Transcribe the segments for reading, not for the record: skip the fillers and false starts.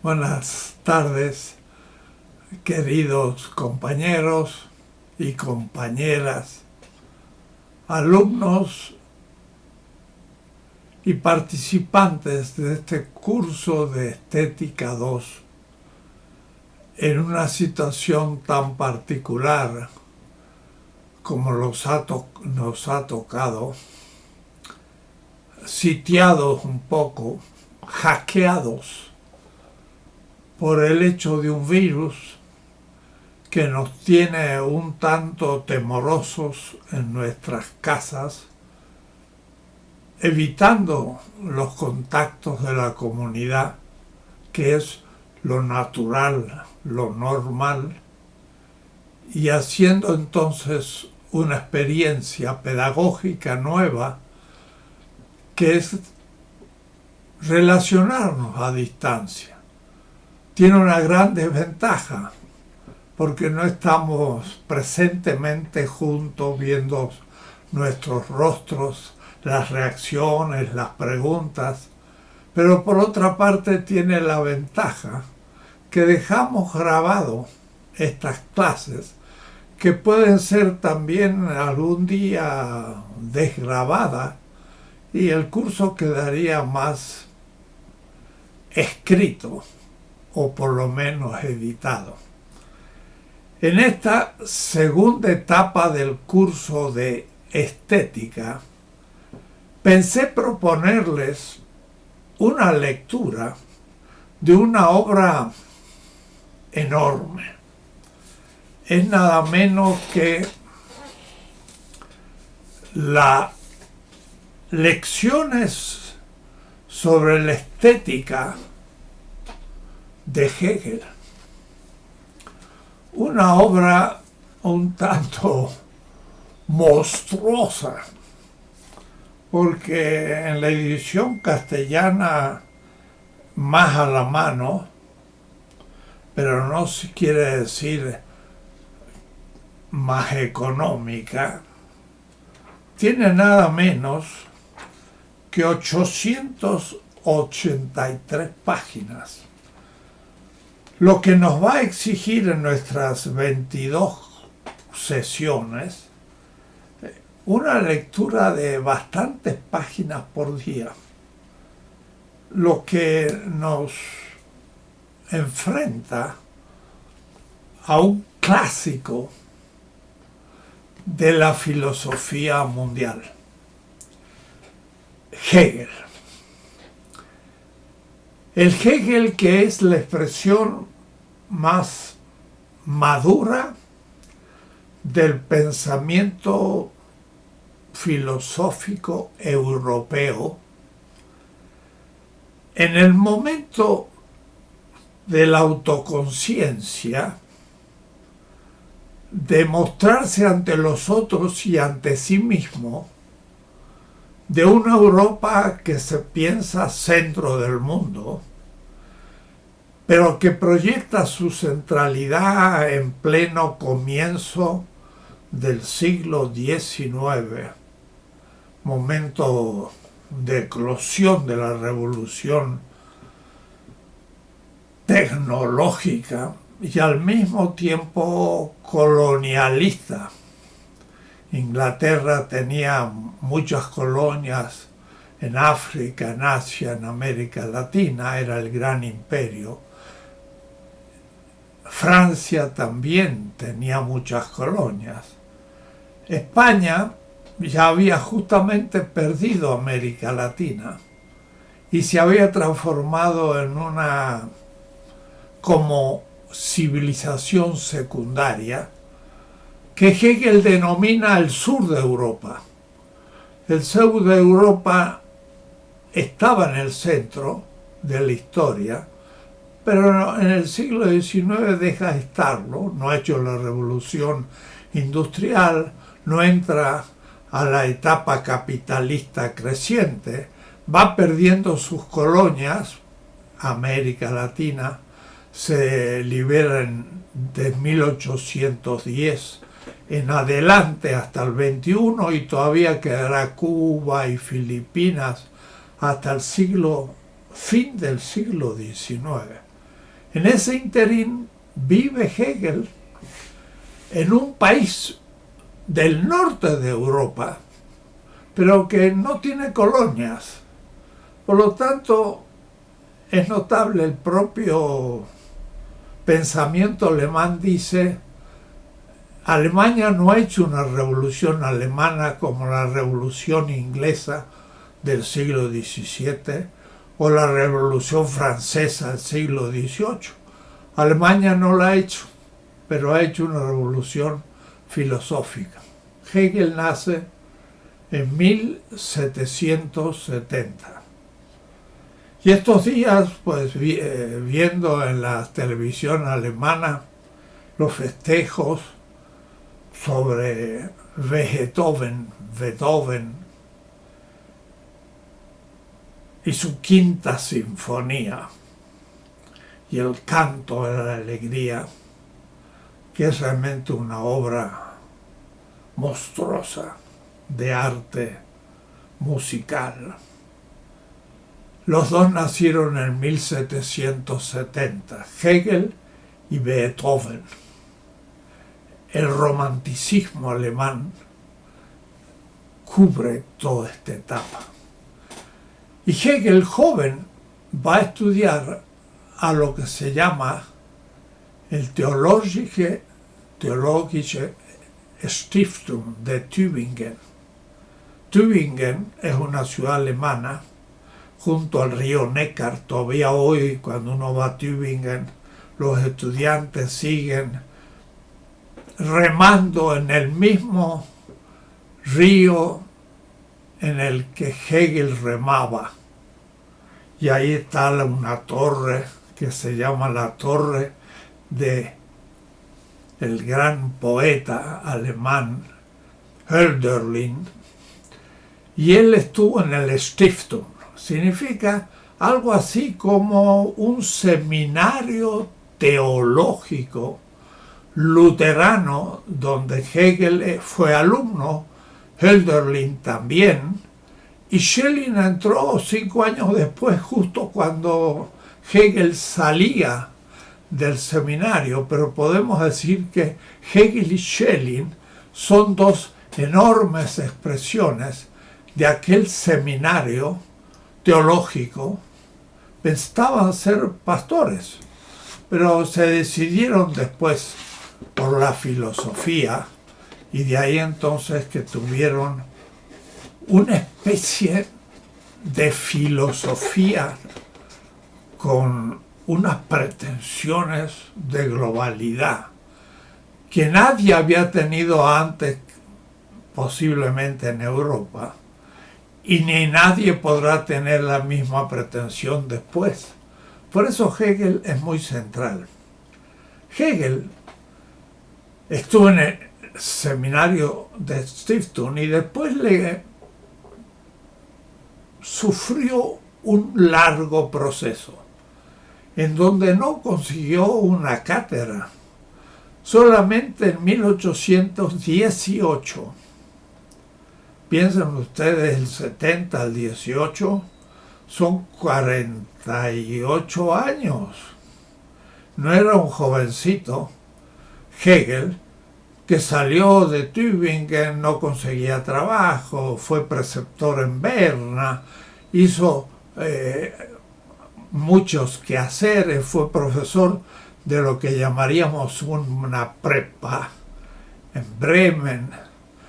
Buenas tardes, queridos compañeros y compañeras, alumnos y participantes de este curso de Estética 2 en una situación tan particular como nos ha tocado, sitiados un poco, hackeados por el hecho de un virus que nos tiene un tanto temorosos en nuestras casas, evitando los contactos de la comunidad, que es lo natural, lo normal, y haciendo entonces una experiencia pedagógica nueva, que es relacionarnos a distancia. Tiene una gran desventaja, porque no estamos presentemente juntos viendo nuestros rostros, las reacciones, las preguntas, pero por otra parte tiene la ventaja que dejamos grabado estas clases, que pueden ser también algún día desgrabadas, y el curso quedaría más escrito, o por lo menos editado. En esta segunda etapa del curso de estética, pensé proponerles una lectura de una obra enorme. Es nada menos que las lecciones sobre la estética de Hegel. Una obra un tanto monstruosa, porque en la edición castellana más a la mano, pero no se quiere decir más económica, tiene nada menos que 883 páginas. Lo que nos va a exigir en nuestras 22 sesiones una lectura de bastantes páginas por día, lo que nos enfrenta a un clásico de la filosofía mundial, Hegel. El Hegel que es la expresión más madura del pensamiento filosófico europeo en el momento de la autoconciencia, de mostrarse ante los otros y ante sí mismo, de una Europa que se piensa centro del mundo, pero que proyecta su centralidad en pleno comienzo del siglo XIX, momento de eclosión de la revolución tecnológica y al mismo tiempo colonialista. Inglaterra tenía muchas colonias en África, en Asia, en América Latina, era el gran imperio. Francia también tenía muchas colonias. España ya había justamente perdido América Latina y se había transformado en una como civilización secundaria que Hegel denomina el sur de Europa. El sur de Europa estaba en el centro de la historia, pero en el siglo XIX deja de estarlo, no ha hecho la revolución industrial, no entra a la etapa capitalista creciente, va perdiendo sus colonias. América Latina se libera de 1810 en adelante hasta el 21 y todavía quedará Cuba y Filipinas hasta el fin del siglo XIX. En ese interín vive Hegel en un país del norte de Europa, pero que no tiene colonias. Por lo tanto, es notable, el propio pensamiento alemán dice: Alemania no ha hecho una revolución alemana como la revolución inglesa del siglo XVII o la revolución francesa del siglo XVIII. Alemania no la ha hecho, pero ha hecho una revolución filosófica. Hegel nace en 1770. Y estos días, pues viendo en la televisión alemana los festejos sobre Beethoven y su quinta sinfonía y el canto de la alegría, que es realmente una obra monstruosa de arte musical. Los dos nacieron en 1770, Hegel y Beethoven. El romanticismo alemán cubre toda esta etapa. Y Hegel, joven, va a estudiar a lo que se llama el Theologische Stiftung de Tübingen. Tübingen es una ciudad alemana junto al río Neckar. Todavía hoy, cuando uno va a Tübingen, los estudiantes siguen remando en el mismo río en el que Hegel remaba. Y ahí está una torre que se llama la torre de el gran poeta alemán Hölderlin, y él estuvo en el Stiftung. Significa algo así como un seminario teológico luterano donde Hegel fue alumno, Hölderlin también, y Schelling entró 5 años después, justo cuando Hegel salía del seminario, pero podemos decir que Hegel y Schelling son dos enormes expresiones de aquel seminario teológico. Pensaban ser pastores, pero se decidieron después por la filosofía, y de ahí entonces que tuvieron una especie de filosofía con unas pretensiones de globalidad que nadie había tenido antes, posiblemente en Europa, y ni nadie podrá tener la misma pretensión después. Por eso Hegel es muy central. Hegel estuvo en el seminario de Stiftung y después sufrió un largo proceso en donde no consiguió una cátedra. Solamente en 1818, piensen ustedes, el 70 al 18 son 48 años. No era un jovencito. Hegel, que salió de Tübingen, no conseguía trabajo, fue preceptor en Berna, hizo muchos quehaceres, fue profesor de lo que llamaríamos una prepa en Bremen.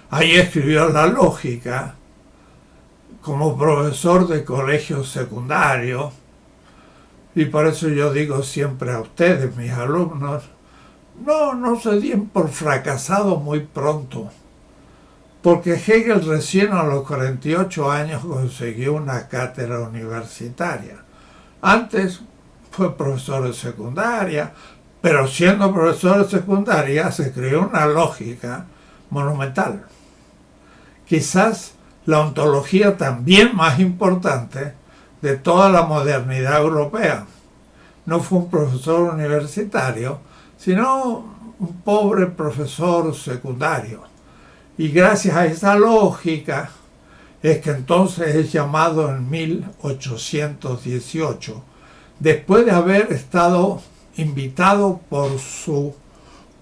Ahí escribió la lógica como profesor de colegio secundario, y por eso yo digo siempre a ustedes, mis alumnos, no se den por fracasados muy pronto, porque Hegel recién a los 48 años consiguió una cátedra universitaria. Antes fue profesor de secundaria, pero siendo profesor de secundaria se creó una lógica monumental. Quizás la ontología también más importante de toda la modernidad europea. No fue un profesor universitario, sino un pobre profesor secundario. Y gracias a esa lógica es que entonces es llamado en 1818, después de haber estado invitado por su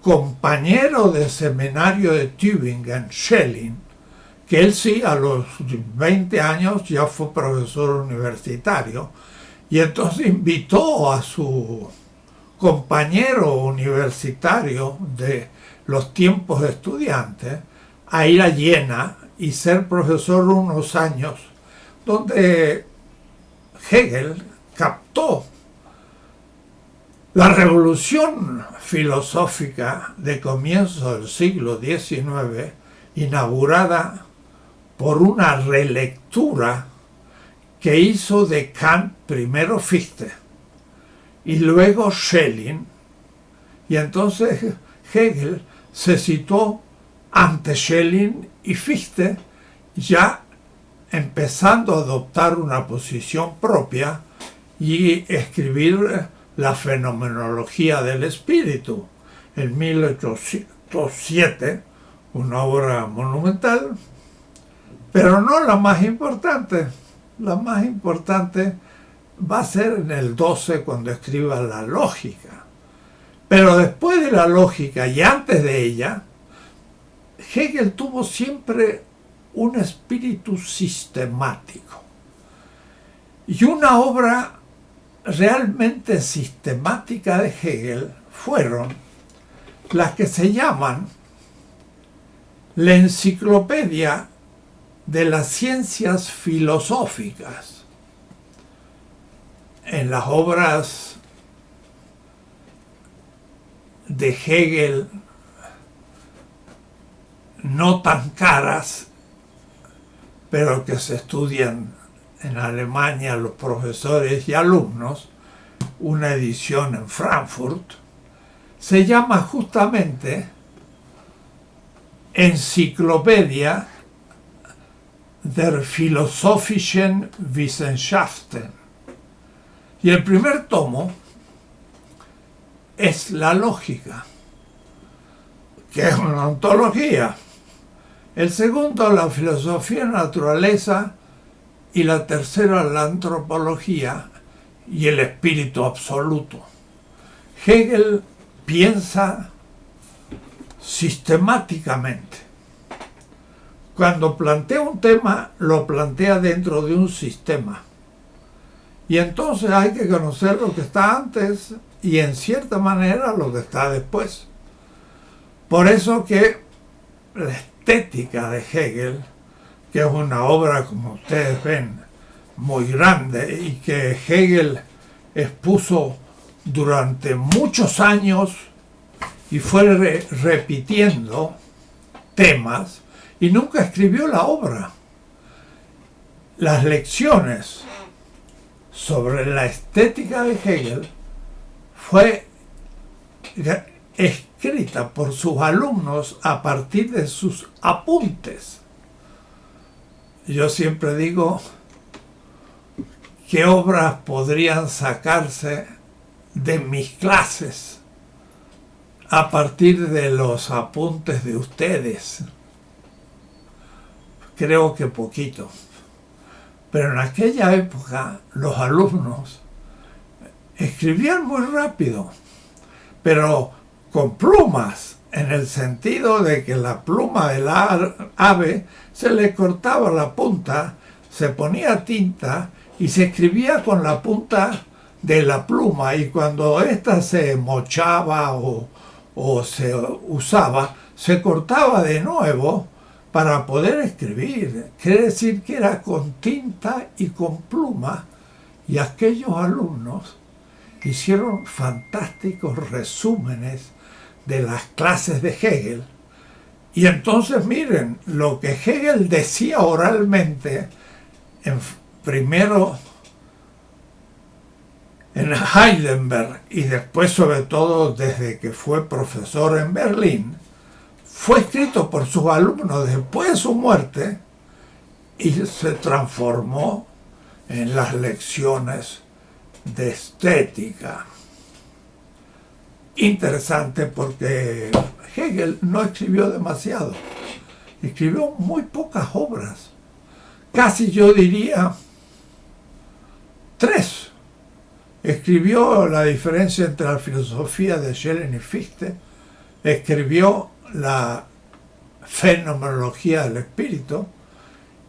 compañero de seminario de Tübingen, Schelling, que él sí a los 20 años ya fue profesor universitario, y entonces invitó a su compañero universitario de los tiempos de estudiante a ir a Jena y ser profesor unos años, donde Hegel captó la revolución filosófica de comienzo del siglo XIX, inaugurada por una relectura que hizo de Kant primero Fichte y luego Schelling, y entonces Hegel se situó ante Schelling y Fichte, ya empezando a adoptar una posición propia y escribir la fenomenología del espíritu en 1807, una obra monumental, pero no la más importante. La más importante va a ser en el 12, cuando escriba la lógica. Pero después de la lógica y antes de ella, Hegel tuvo siempre un espíritu sistemático. Y una obra realmente sistemática de Hegel fueron las que se llaman la Enciclopedia de las Ciencias Filosóficas. En las obras de Hegel no tan caras, pero que se estudian en Alemania los profesores y alumnos, una edición en Frankfurt, se llama justamente Enciclopedia der Philosophischen Wissenschaften. Y el primer tomo es la lógica, que es una ontología. El segundo, la filosofía de la naturaleza, y la tercera, la antropología y el espíritu absoluto. Hegel piensa sistemáticamente. Cuando plantea un tema, lo plantea dentro de un sistema. Y entonces hay que conocer lo que está antes y en cierta manera lo que está después. Por eso que la estética de Hegel, que es una obra, como ustedes ven, muy grande y que Hegel expuso durante muchos años y fue repitiendo temas y nunca escribió la obra. Las lecciones sobre la estética de Hegel fue escrita por sus alumnos a partir de sus apuntes. Yo siempre digo, ¿qué obras podrían sacarse de mis clases a partir de los apuntes de ustedes? Creo que poquito. Pero en aquella época los alumnos escribían muy rápido, pero con plumas, en el sentido de que la pluma del ave se le cortaba la punta, se ponía tinta y se escribía con la punta de la pluma, y cuando ésta se mochaba o se usaba, se cortaba de nuevo para poder escribir. Quiere decir que era con tinta y con pluma, y aquellos alumnos hicieron fantásticos resúmenes de las clases de Hegel. Y entonces miren, lo que Hegel decía oralmente, primero en Heidelberg y después sobre todo desde que fue profesor en Berlín, fue escrito por sus alumnos después de su muerte y se transformó en las lecciones de estética. Interesante, porque Hegel no escribió demasiado, escribió muy pocas obras, casi yo diría 3, escribió la diferencia entre la filosofía de Schelling y Fichte, escribió la fenomenología del espíritu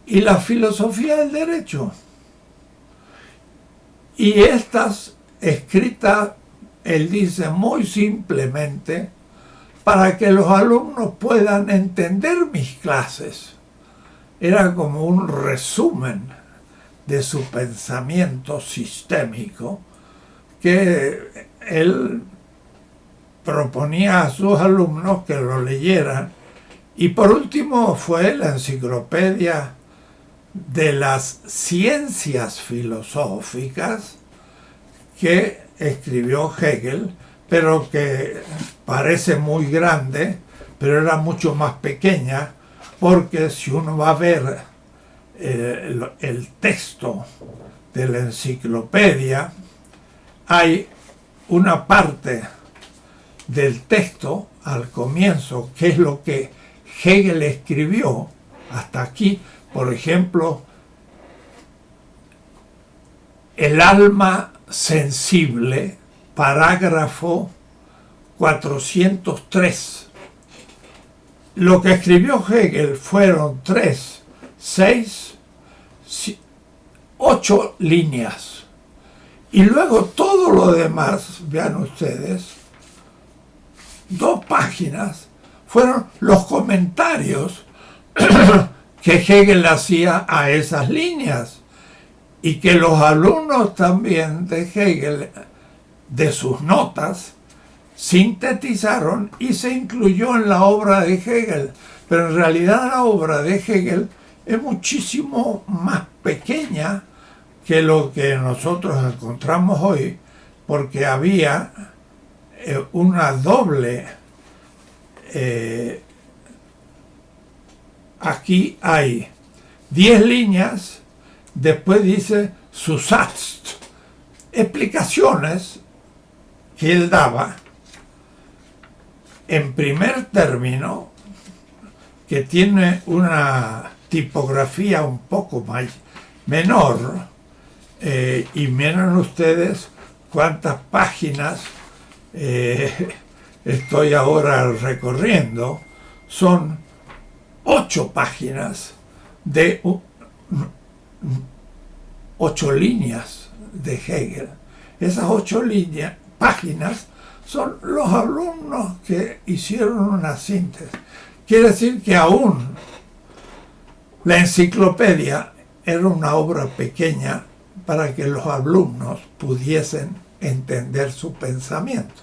y la filosofía del derecho. Y estas escritas, él dice muy simplemente, para que los alumnos puedan entender mis clases. Era como un resumen de su pensamiento sistémico que él proponía a sus alumnos que lo leyeran. Y por último fue la enciclopedia de las ciencias filosóficas que escribió Hegel, pero que parece muy grande, pero era mucho más pequeña, porque si uno va a ver el texto de la enciclopedia, hay una parte del texto al comienzo, que es lo que Hegel escribió hasta aquí. Por ejemplo, el alma sensible, parágrafo 403. Lo que escribió Hegel fueron 3, 6, 8 líneas. Y luego todo lo demás, vean ustedes, 2 páginas, fueron los comentarios que Hegel hacía a esas líneas, y que los alumnos también de Hegel, de sus notas, sintetizaron y se incluyó en la obra de Hegel. Pero en realidad la obra de Hegel es muchísimo más pequeña que lo que nosotros encontramos hoy, porque había una doble. Aquí hay 10 líneas, después dice Zusatz, explicaciones que él daba en primer término, que tiene una tipografía un poco menor, y miren ustedes cuántas páginas estoy ahora recorriendo. Son 8 páginas de 8 líneas de Hegel. Esas 8 páginas son los alumnos que hicieron una síntesis. Quiere decir que aún la enciclopedia era una obra pequeña para que los alumnos pudiesen entender su pensamiento.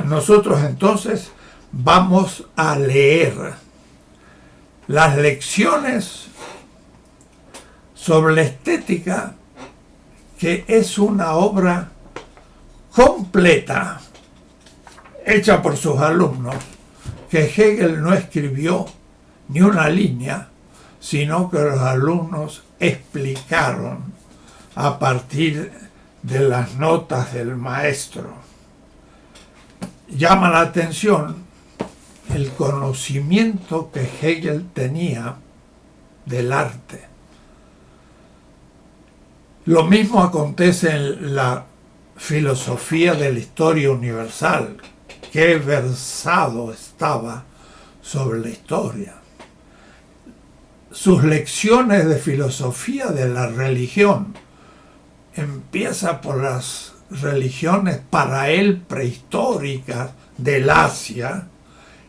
Nosotros entonces vamos a leer las lecciones sobre la estética, que es una obra completa hecha por sus alumnos, que Hegel no escribió ni una línea, sino que los alumnos explicaron a partir de las notas del maestro. Llama la atención el conocimiento que Hegel tenía del arte. Lo mismo acontece en la filosofía de la historia universal, que versado estaba sobre la historia. Sus lecciones de filosofía de la religión empieza por las religiones para él prehistóricas del Asia,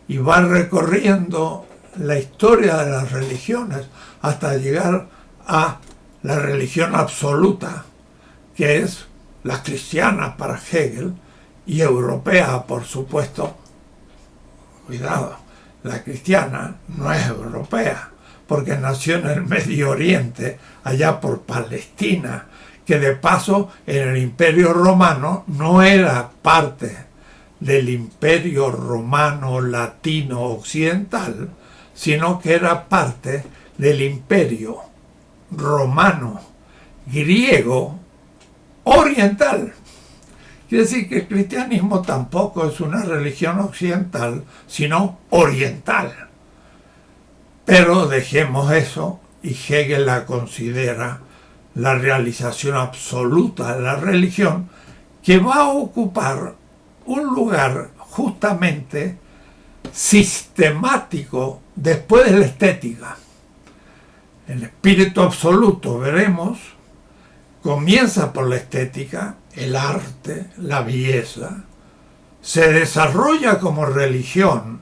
y va recorriendo la historia de las religiones hasta llegar a la religión absoluta, que es la cristiana para Hegel, y europea, por supuesto. Cuidado, la cristiana no es europea, porque nació en el Medio Oriente, allá por Palestina, que de paso en el Imperio Romano no era parte del Imperio Romano Latino Occidental, sino que era parte del Imperio Romano Griego Oriental. Quiere decir que el cristianismo tampoco es una religión occidental, sino oriental. Pero dejemos eso, y Hegel la considera la realización absoluta de la religión, que va a ocupar un lugar justamente sistemático después de la estética. El espíritu absoluto, veremos, comienza por la estética, el arte, la belleza, se desarrolla como religión,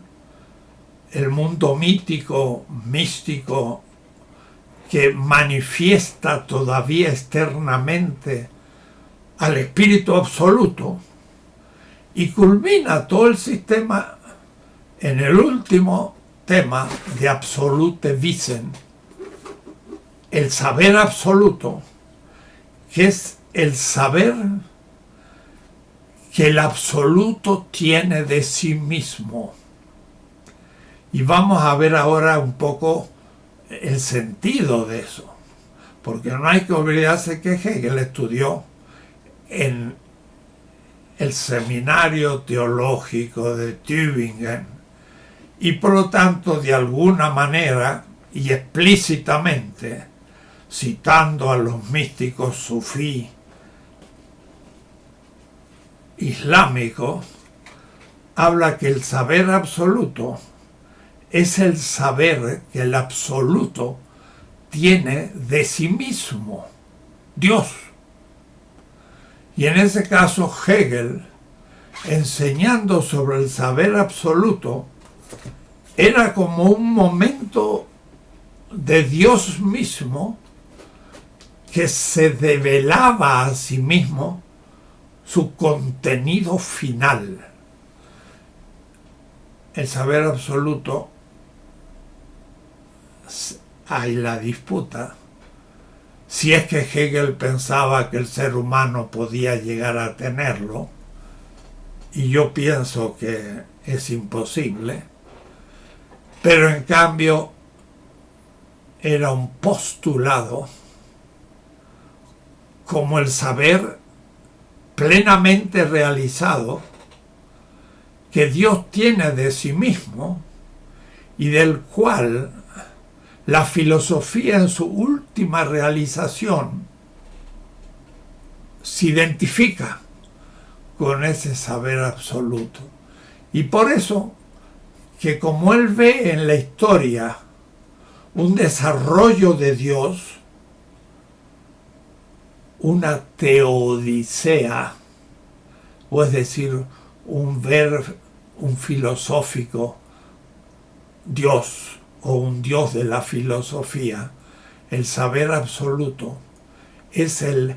el mundo mítico, místico, que manifiesta todavía externamente al espíritu absoluto, y culmina todo el sistema en el último tema de Absolute Wissen, el saber absoluto, que es el saber que el absoluto tiene de sí mismo. Y vamos a ver ahora un poco el sentido de eso, porque no hay que olvidarse que Hegel estudió en el seminario teológico de Tübingen y por lo tanto de alguna manera y explícitamente, citando a los místicos sufí islámicos, habla que el saber absoluto es el saber que el absoluto tiene de sí mismo, Dios. Y en ese caso Hegel, enseñando sobre el saber absoluto, era como un momento de Dios mismo que se develaba a sí mismo su contenido final. El saber absoluto, hay la disputa si es que Hegel pensaba que el ser humano podía llegar a tenerlo, y yo pienso que es imposible, pero en cambio era un postulado como el saber plenamente realizado que Dios tiene de sí mismo y del cual la filosofía en su última realización se identifica con ese saber absoluto. Y por eso que como él ve en la historia un desarrollo de Dios, una teodicea, o es decir, un filosófico Dios o un Dios de la filosofía, el saber absoluto es el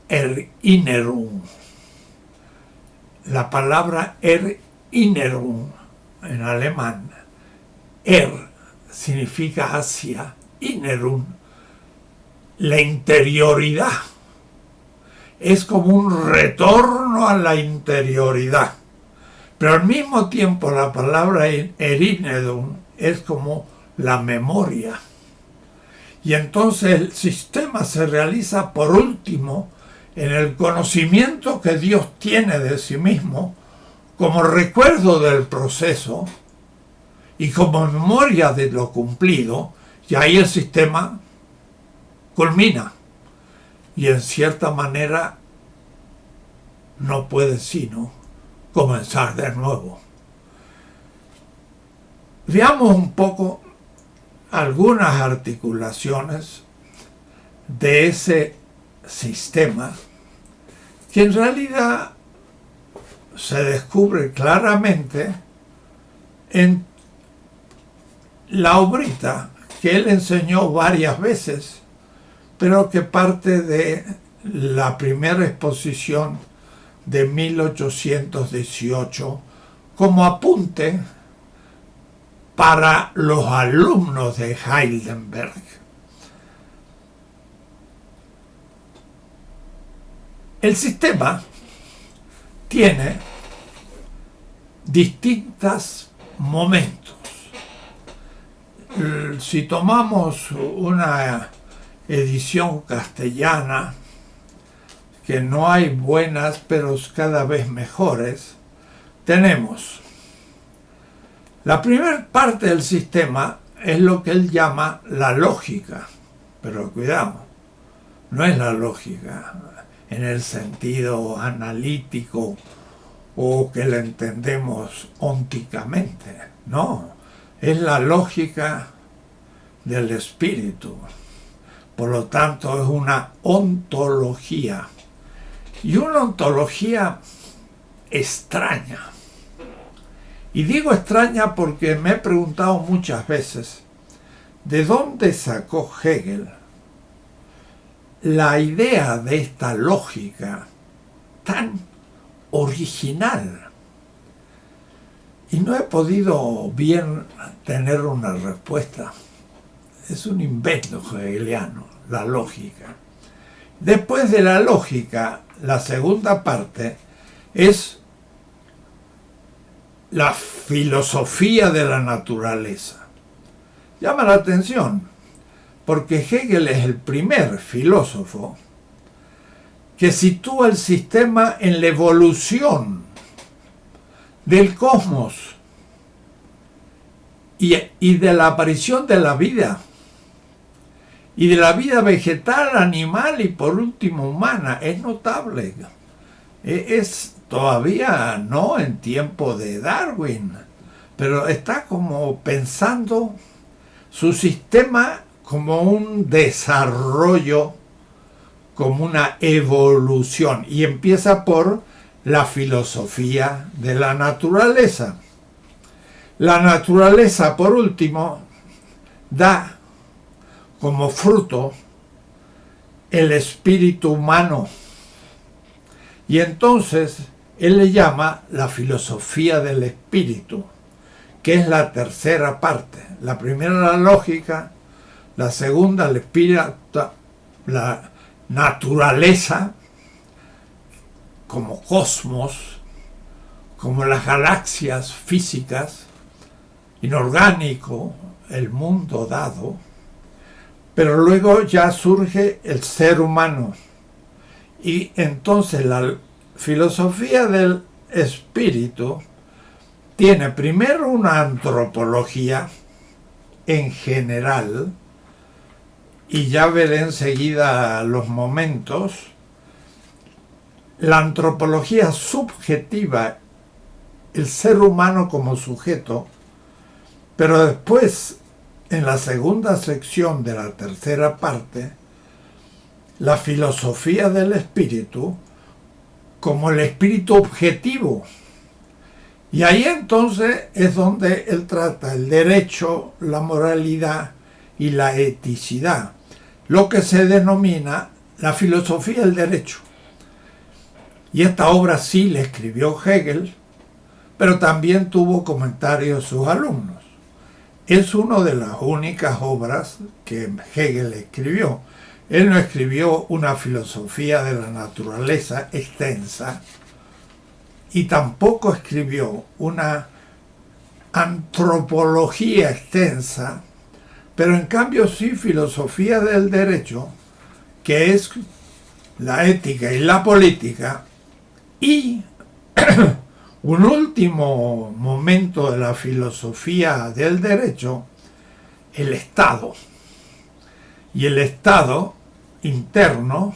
Erinnerung. La palabra Erinnerung en alemán, significa hacia, Innerung, la interioridad. Es como un retorno a la interioridad. Pero al mismo tiempo la palabra Erinnerung es como la memoria. Y entonces el sistema se realiza por último en el conocimiento que Dios tiene de sí mismo como recuerdo del proceso y como memoria de lo cumplido, y ahí el sistema culmina. Y en cierta manera no puede sino comenzar de nuevo. Veamos un poco algunas articulaciones de ese sistema que en realidad se descubre claramente en la obrita que él enseñó varias veces, pero que parte de la primera exposición de 1818 como apunte para los alumnos de Heidelberg. El sistema tiene distintos momentos. Si tomamos una edición castellana, que no hay buenas, pero cada vez mejores, tenemos la primera parte del sistema es lo que él llama la lógica, pero cuidado, no es la lógica en el sentido analítico o que la entendemos ónticamente, no, es la lógica del espíritu. Por lo tanto, es una ontología. Y una ontología extraña. Y digo extraña porque me he preguntado muchas veces, ¿de dónde sacó Hegel la idea de esta lógica tan original? Y no he podido bien tener una respuesta. Es un invento hegeliano, la lógica. Después de la lógica, la segunda parte es la filosofía de la naturaleza. Llama la atención, porque Hegel es el primer filósofo que sitúa el sistema en la evolución del cosmos y de la aparición de la vida, y de la vida vegetal, animal y por último humana. Es notable. Es todavía no en tiempo de Darwin, pero está como pensando su sistema como un desarrollo, como una evolución, y empieza por la filosofía de la naturaleza. La naturaleza, por último, da como fruto el espíritu humano. Y entonces él le llama la filosofía del espíritu, que es la tercera parte. La primera la lógica, la segunda el espíritu, la naturaleza como cosmos, como las galaxias físicas, inorgánico, el mundo dado. Pero luego ya surge el ser humano. Y entonces la filosofía del espíritu tiene primero una antropología en general, y ya veré enseguida los momentos, la antropología subjetiva, el ser humano como sujeto, pero después, en la segunda sección de la tercera parte, la filosofía del espíritu como el espíritu objetivo. Y ahí entonces es donde él trata el derecho, la moralidad y la eticidad, lo que se denomina la filosofía del derecho. Y esta obra sí la escribió Hegel, pero también tuvo comentarios de sus alumnos. Es una de las únicas obras que Hegel escribió. Él no escribió una filosofía de la naturaleza extensa y tampoco escribió una antropología extensa, pero en cambio sí filosofía del derecho, que es la ética y la política, y un último momento de la filosofía del derecho, el Estado. Y el Estado interno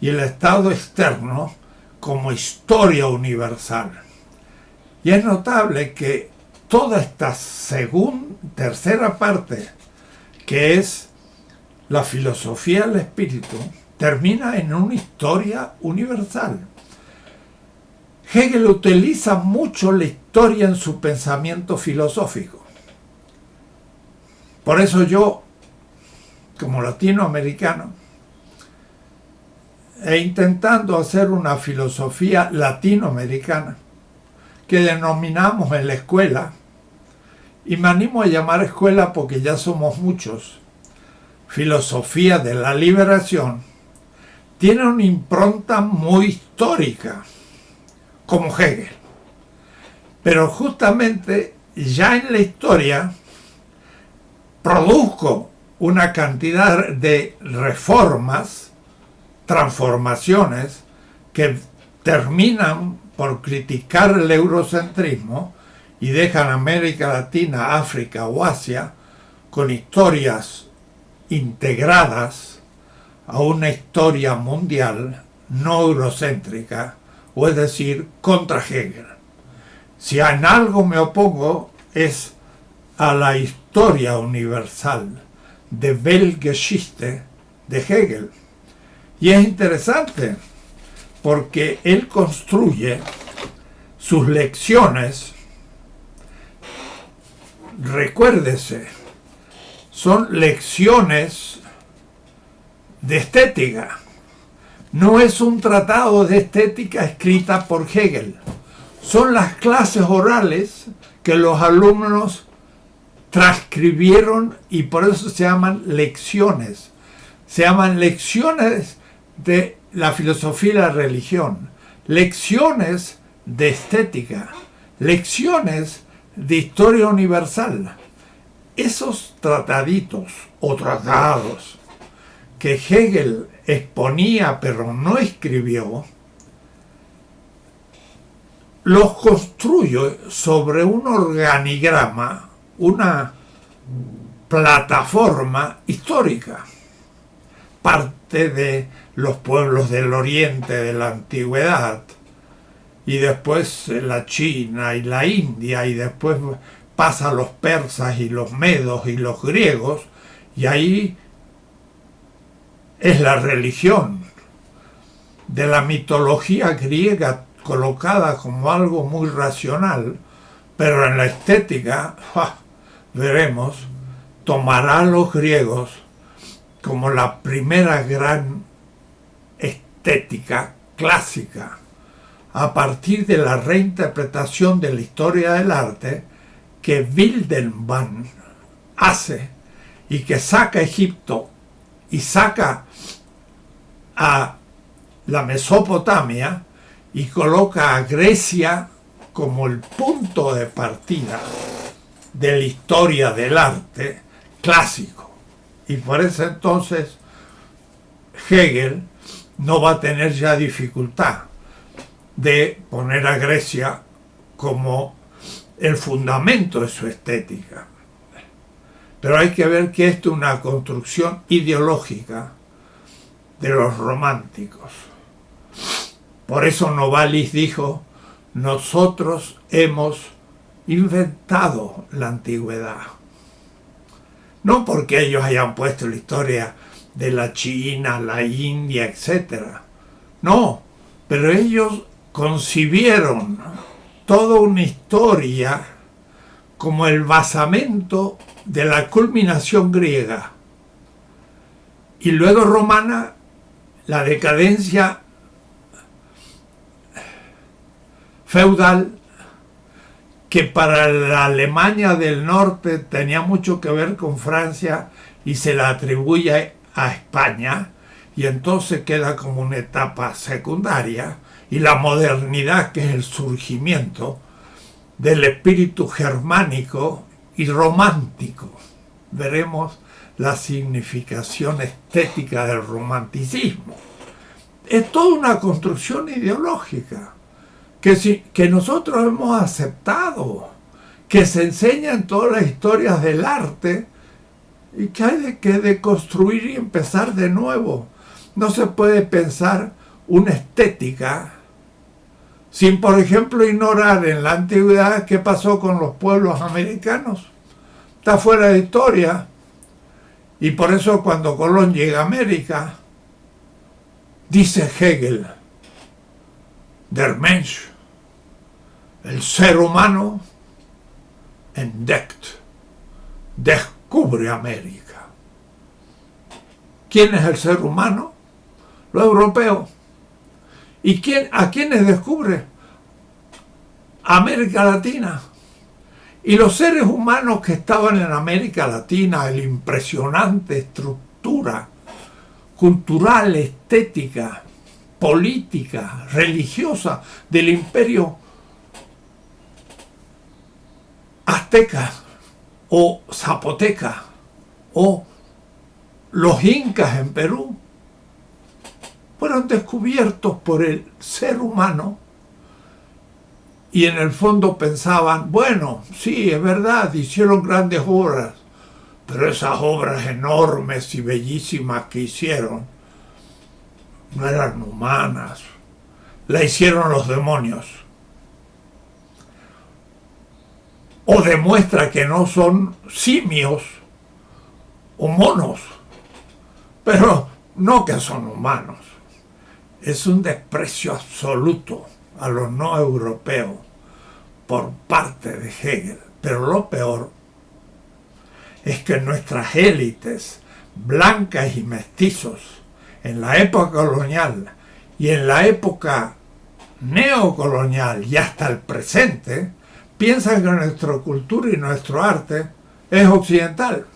y el Estado externo como historia universal. Y es notable que toda esta tercera parte, que es la filosofía del espíritu, termina en una historia universal. Hegel utiliza mucho la historia en su pensamiento filosófico. Por eso yo, como latinoamericano, intentando hacer una filosofía latinoamericana que denominamos en la escuela, y me animo a llamar escuela porque ya somos muchos, filosofía de la liberación, tiene una impronta muy histórica, como Hegel. Pero justamente ya en la historia produzco una cantidad de reformas, transformaciones, que terminan por criticar el eurocentrismo y dejan a América Latina, África o Asia con historias integradas a una historia mundial no eurocéntrica, o es decir, contra Hegel. Si en algo me opongo es a la historia universal de Weltgeschichte de Hegel. Y es interesante porque él construye sus lecciones, recuérdese, son lecciones de estética. No es un tratado de estética escrita por Hegel. Son las clases orales que los alumnos transcribieron y por eso se llaman lecciones. Se llaman lecciones de la filosofía y la religión, lecciones de estética, lecciones de historia universal. Esos trataditos o tratados que Hegel exponía pero no escribió, los construye sobre un organigrama, una plataforma histórica. Parte de los pueblos del oriente de la antigüedad, y después la China y la India, y después pasa a los persas y los medos y los griegos, y ahí es la religión de la mitología griega colocada como algo muy racional, pero en la estética, veremos, tomará a los griegos como la primera gran estética clásica, a partir de la reinterpretación de la historia del arte que Wildenband hace y que saca a Egipto y saca a la Mesopotamia y coloca a Grecia como el punto de partida de la historia del arte clásico. Y por eso entonces Hegel no va a tener ya dificultad de poner a Grecia como el fundamento de su estética. Pero hay que ver que esto es una construcción ideológica de los románticos. Por eso Novalis dijo, nosotros hemos inventado la antigüedad. No porque ellos hayan puesto la historia de la China, la India, etc. No, pero ellos concibieron toda una historia como el basamento de la culminación griega. Y luego romana, la decadencia feudal, que para la Alemania del Norte tenía mucho que ver con Francia y se la atribuye a España, y entonces queda como una etapa secundaria, y la modernidad, que es el surgimiento del espíritu germánico y romántico. Veremos la significación estética del romanticismo. Es toda una construcción ideológica que nosotros hemos aceptado, que se enseña en todas las historias del arte y que hay que deconstruir y empezar de nuevo. No se puede pensar una estética sin, por ejemplo, ignorar en la antigüedad qué pasó con los pueblos americanos. Está fuera de historia. Y por eso cuando Colón llega a América, dice Hegel, der Mensch, el ser humano, entdeckt, descubre América. ¿Quién es el ser humano? Los europeos. ¿Y a quiénes descubre? América Latina. Y los seres humanos que estaban en América Latina, la impresionante estructura cultural, estética, política, religiosa del imperio azteca o zapoteca o los incas en Perú, fueron descubiertos por el ser humano y en el fondo pensaban, bueno, sí, es verdad, hicieron grandes obras, pero esas obras enormes y bellísimas que hicieron no eran humanas, la hicieron los demonios. O demuestra que no son simios o monos, pero no que son humanos. Es un desprecio absoluto a los no europeos por parte de Hegel. Pero lo peor es que nuestras élites blancas y mestizos en la época colonial y en la época neocolonial y hasta el presente piensan que nuestra cultura y nuestro arte es occidental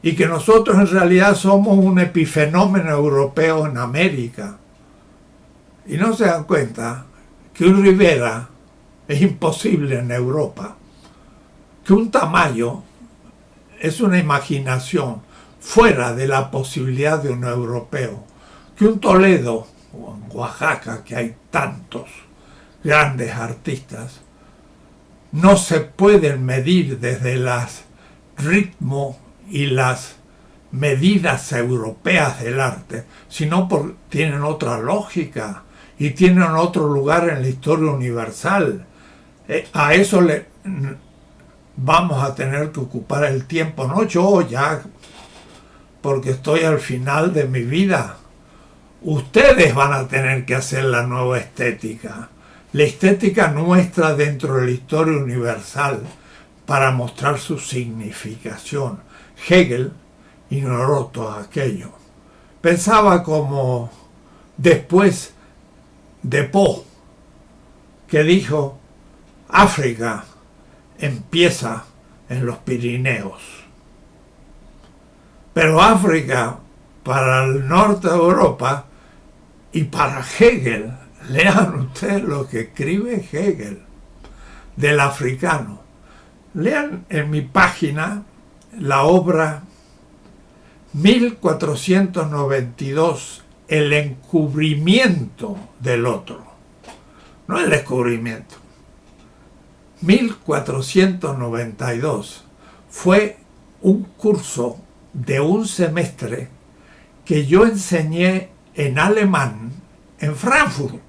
y que nosotros en realidad somos un epifenómeno europeo en América, y no se dan cuenta que un Rivera es imposible en Europa, que un Tamayo es una imaginación fuera de la posibilidad de un europeo, que un Toledo o en Oaxaca, que hay tantos grandes artistas, no se pueden medir desde los ritmos y las medidas europeas del arte, sino porque tienen otra lógica y tienen otro lugar en la historia universal. A eso vamos a tener que ocupar el tiempo, no yo ya, porque estoy al final de mi vida. Ustedes van a tener que hacer la nueva estética, la estética nuestra dentro de la historia universal, para mostrar su significación. Hegel ignoró todo aquello. Pensaba como después de Poe, que dijo: África empieza en los Pirineos. Pero África, para el norte de Europa y para Hegel, lean ustedes lo que escribe Hegel del africano. Lean en mi página la obra 1492, El encubrimiento del otro. No el descubrimiento. 1492 fue un curso de un semestre que yo enseñé en alemán en Frankfurt.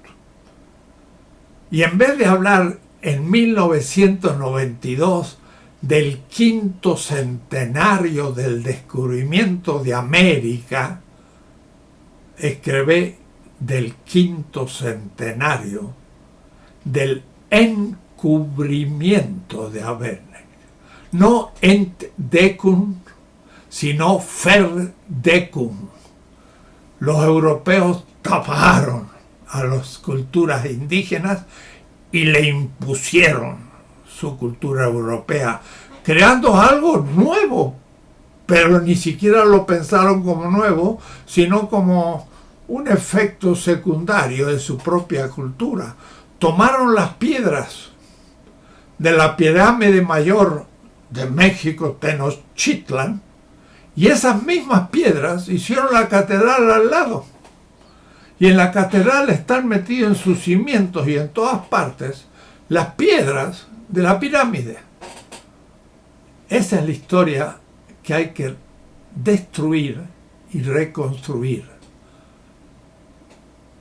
Y en vez de hablar en 1992 del quinto centenario del descubrimiento de América, escribí del quinto centenario del encubrimiento de América. No Entdeckung, sino Verdeckung. Los europeos taparon a las culturas indígenas y le impusieron su cultura europea, creando algo nuevo, pero ni siquiera lo pensaron como nuevo, sino como un efecto secundario de su propia cultura. Tomaron las piedras de la pirámide mayor de México, Tenochtitlan, y esas mismas piedras hicieron la catedral al lado. Y en la catedral están metidos en sus cimientos y en todas partes las piedras de la pirámide. Esa es la historia que hay que destruir y reconstruir.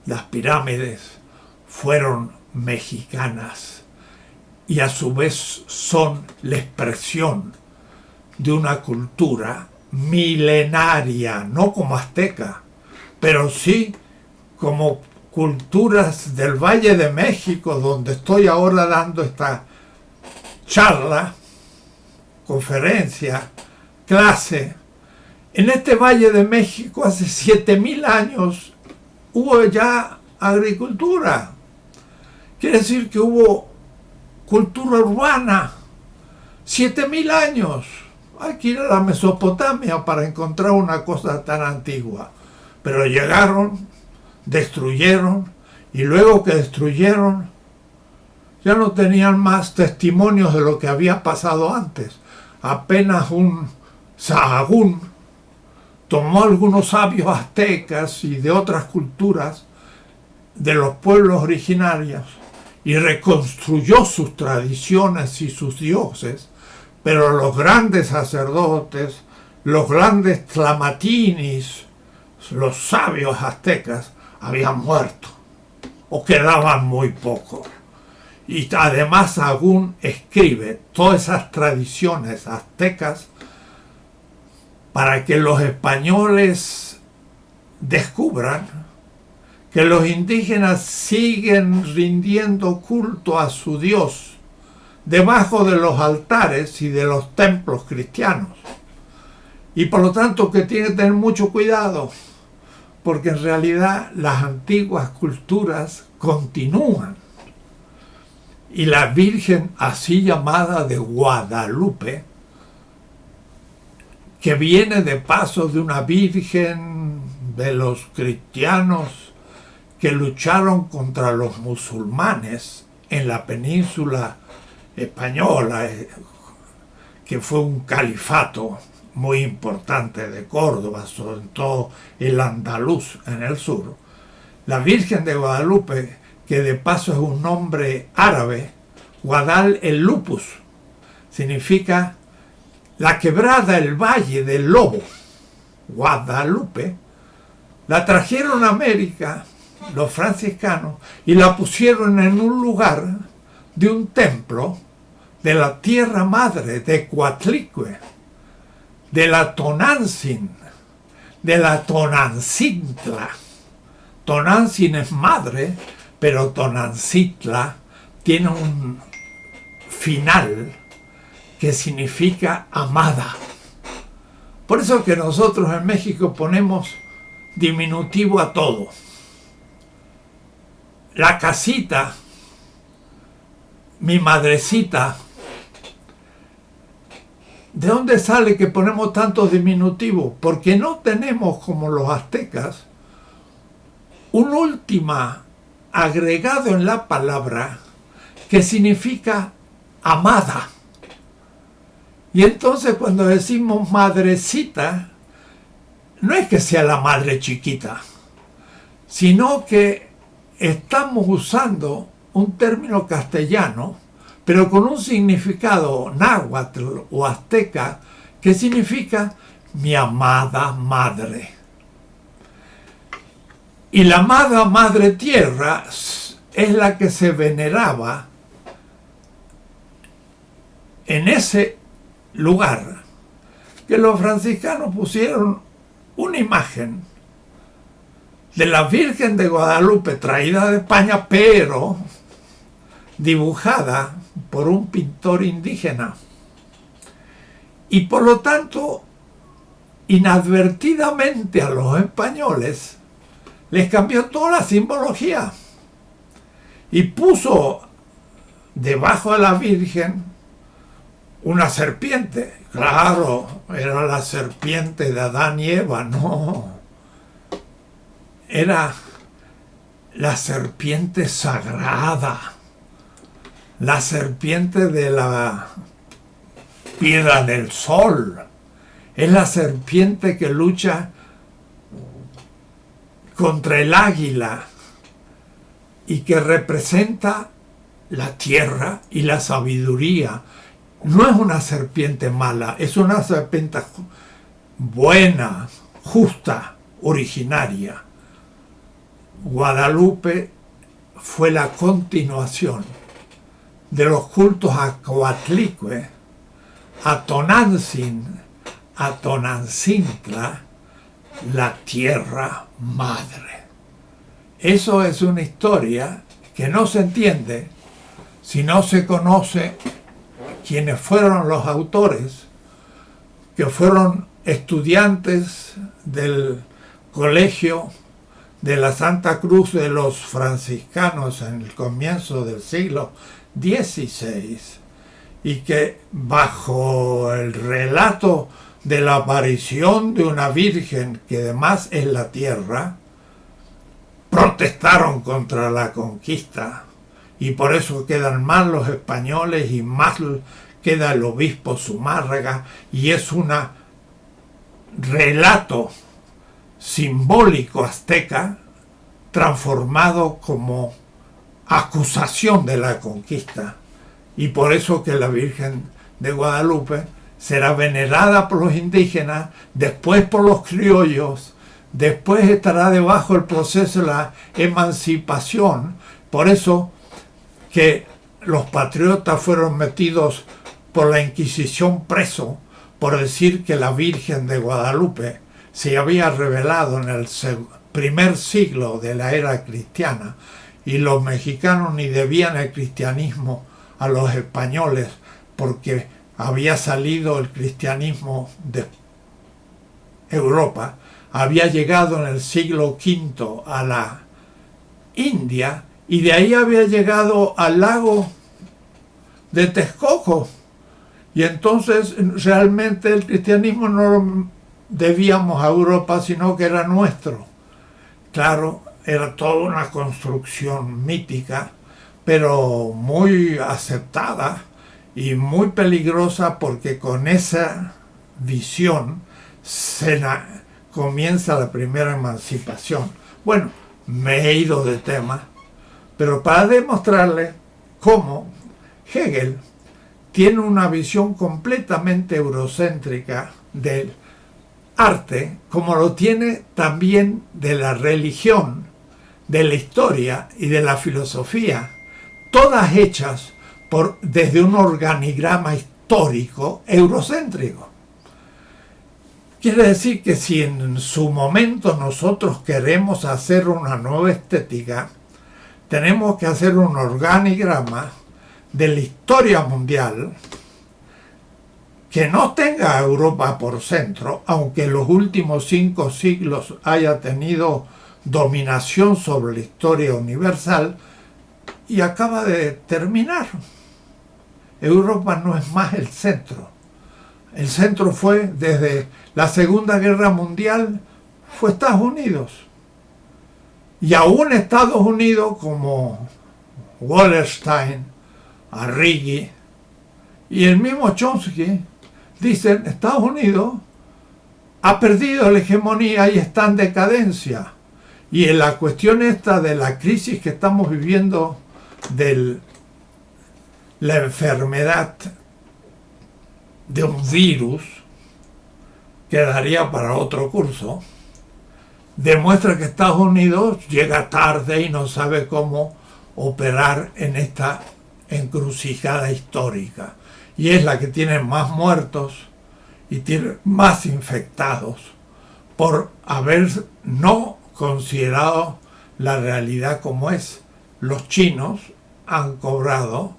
Las pirámides fueron mexicanas y a su vez son la expresión de una cultura milenaria, no como azteca, pero sí como culturas del Valle de México, donde estoy ahora dando esta charla, conferencia, clase. En este Valle de México hace 7.000 años hubo ya agricultura. Quiere decir que hubo cultura urbana. 7.000 años. Hay que ir a la Mesopotamia para encontrar una cosa tan antigua. Pero llegaron, destruyeron, y luego que destruyeron, ya no tenían más testimonios de lo que había pasado antes. Apenas un Sahagún tomó algunos sabios aztecas y de otras culturas de los pueblos originarios y reconstruyó sus tradiciones y sus dioses, pero los grandes sacerdotes, los grandes tlamatinis, los sabios aztecas, habían muerto o quedaban muy pocos. Y además aún escribe todas esas tradiciones aztecas para que los españoles descubran que los indígenas siguen rindiendo culto a su Dios debajo de los altares y de los templos cristianos. Y por lo tanto que tienen que tener mucho cuidado, porque en realidad las antiguas culturas continúan. Y la Virgen así llamada de Guadalupe, que viene de paso de una virgen de los cristianos que lucharon contra los musulmanes en la península española, que fue un califato muy importante de Córdoba, sobre todo el andaluz en el sur. La Virgen de Guadalupe, que de paso es un nombre árabe, Guadal el Lupus, significa la quebrada, el valle del lobo. Guadalupe, la trajeron a América los franciscanos y la pusieron en un lugar de un templo de la tierra madre de Coatlicue, de la Tonantzin, de la Tonancintla. Tonantzin es madre, pero Tonancintla tiene un final que significa amada. Por eso que nosotros en México ponemos diminutivo a todo. La casita, mi madrecita. ¿De dónde sale que ponemos tantos diminutivos? Porque no tenemos, como los aztecas, un última agregado en la palabra que significa amada. Y entonces cuando decimos madrecita, no es que sea la madre chiquita, sino que estamos usando un término castellano, pero con un significado náhuatl o azteca, que significa mi amada madre. Y la amada madre tierra es la que se veneraba en ese lugar, que los franciscanos pusieron una imagen de la Virgen de Guadalupe traída de España, pero dibujada por un pintor indígena. Y por lo tanto, inadvertidamente a los españoles les cambió toda la simbología y puso debajo de la Virgen una serpiente. Claro, era la serpiente de Adán y Eva, no. Era la serpiente sagrada, la serpiente de la piedra del sol. Es la serpiente que lucha contra el águila y que representa la tierra y la sabiduría. No es una serpiente mala, es una serpiente buena, justa, originaria. Guadalupe fue la continuación de los cultos a Coatlicue, a Tonantzin, a Tonancintla, la tierra madre. Eso es una historia que no se entiende si no se conoce quiénes fueron los autores, que fueron estudiantes del colegio de la Santa Cruz de los franciscanos en el comienzo del siglo XVI, y que bajo el relato de la aparición de una virgen que además es la tierra, protestaron contra la conquista, y por eso quedan mal los españoles y más queda el obispo Zumárraga, y es un relato simbólico azteca transformado como acusación de la conquista. Y por eso que la Virgen de Guadalupe será venerada por los indígenas, después por los criollos, Después estará debajo el proceso de la emancipación. Por eso que los patriotas fueron metidos por la Inquisición preso por decir que la Virgen de Guadalupe se había revelado en el primer siglo de la era cristiana y los mexicanos ni debían el cristianismo a los españoles porque había salido el cristianismo de Europa, había llegado en el siglo V a la India y de ahí había llegado al lago de Texcoco. Y entonces realmente el cristianismo no lo debíamos a Europa, sino que era nuestro. Claro, era toda una construcción mítica, pero muy aceptada y muy peligrosa porque con esa visión comienza la primera emancipación. Bueno, me he ido de tema, pero para demostrarle cómo Hegel tiene una visión completamente eurocéntrica del arte, como lo tiene también de la religión, de la historia y de la filosofía, todas hechas desde un organigrama histórico eurocéntrico. Quiere decir que si en su momento nosotros queremos hacer una nueva estética, tenemos que hacer un organigrama de la historia mundial que no tenga a Europa por centro, aunque en los últimos 5 siglos haya tenido dominación sobre la historia universal, y acaba de terminar. Europa no es más el centro. El centro fue, desde la Segunda Guerra Mundial, fue Estados Unidos. Y aún Estados Unidos, como Wallerstein, Arrighi y el mismo Chomsky, dicen Estados Unidos ha perdido la hegemonía y está en decadencia. Y en la cuestión esta de la crisis que estamos viviendo de la enfermedad de un virus, quedaría para otro curso, demuestra que Estados Unidos llega tarde y no sabe cómo operar en esta encrucijada histórica. Y es la que tiene más muertos y tiene más infectados por haber no considerado la realidad como es. Los chinos han cobrado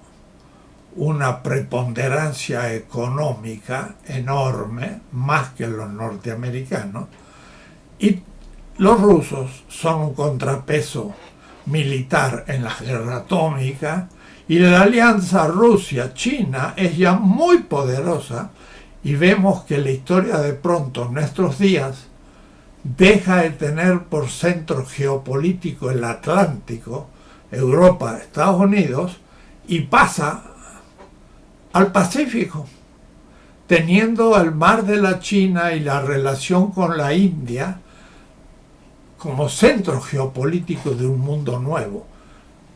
una preponderancia económica enorme, más que los norteamericanos, y los rusos son un contrapeso militar en la guerra atómica, y la alianza Rusia-China es ya muy poderosa, y vemos que la historia de pronto en nuestros días deja de tener por centro geopolítico el Atlántico, Europa, Estados Unidos, y pasa al Pacífico, teniendo el mar de la China y la relación con la India como centro geopolítico de un mundo nuevo,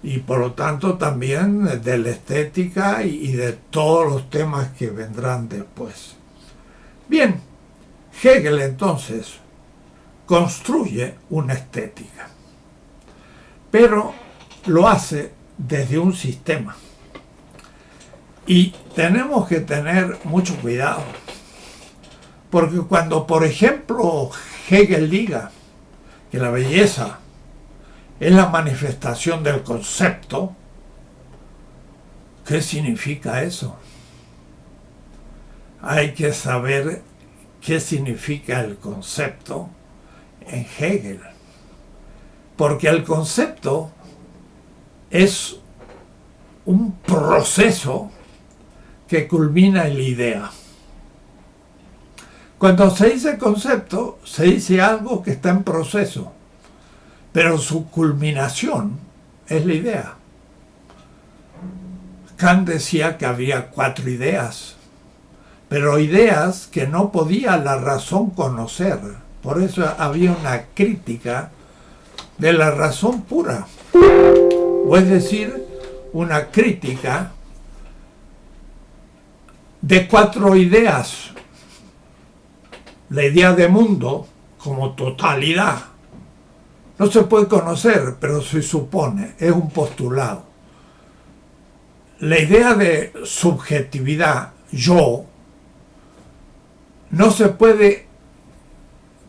y por lo tanto también de la estética y de todos los temas que vendrán después. Bien, Hegel entonces construye una estética, pero lo hace desde un sistema. Y tenemos que tener mucho cuidado, porque cuando, por ejemplo, Hegel diga que la belleza es la manifestación del concepto, ¿qué significa eso? Hay que saber qué significa el concepto en Hegel, porque el concepto es un proceso que culmina en la idea. Cuando se dice concepto, se dice algo que está en proceso, pero su culminación es la idea. Kant decía que había 4 ideas, pero ideas que no podía la razón conocer. Por eso había una crítica de la razón pura, o es decir, una crítica de 4 ideas. La idea de mundo como totalidad. No se puede conocer, pero se supone, es un postulado. La idea de subjetividad, yo, no se puede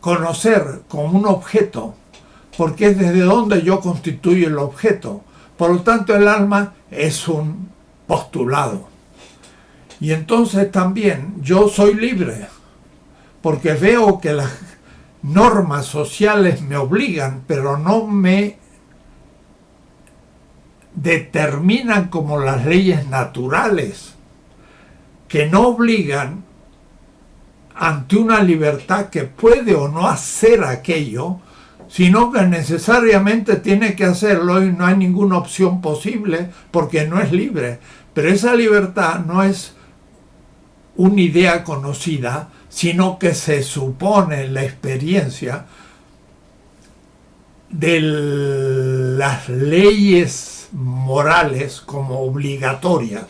conocer como un objeto, porque es desde donde yo constituyo el objeto. Por lo tanto, el alma es un postulado. Y entonces también yo soy libre, porque veo que las normas sociales me obligan, pero no me determinan como las leyes naturales, que no obligan ante una libertad que puede o no hacer aquello, sino que necesariamente tiene que hacerlo y no hay ninguna opción posible porque no es libre. Pero esa libertad no es una idea conocida, sino que se supone en la experiencia de las leyes morales como obligatorias.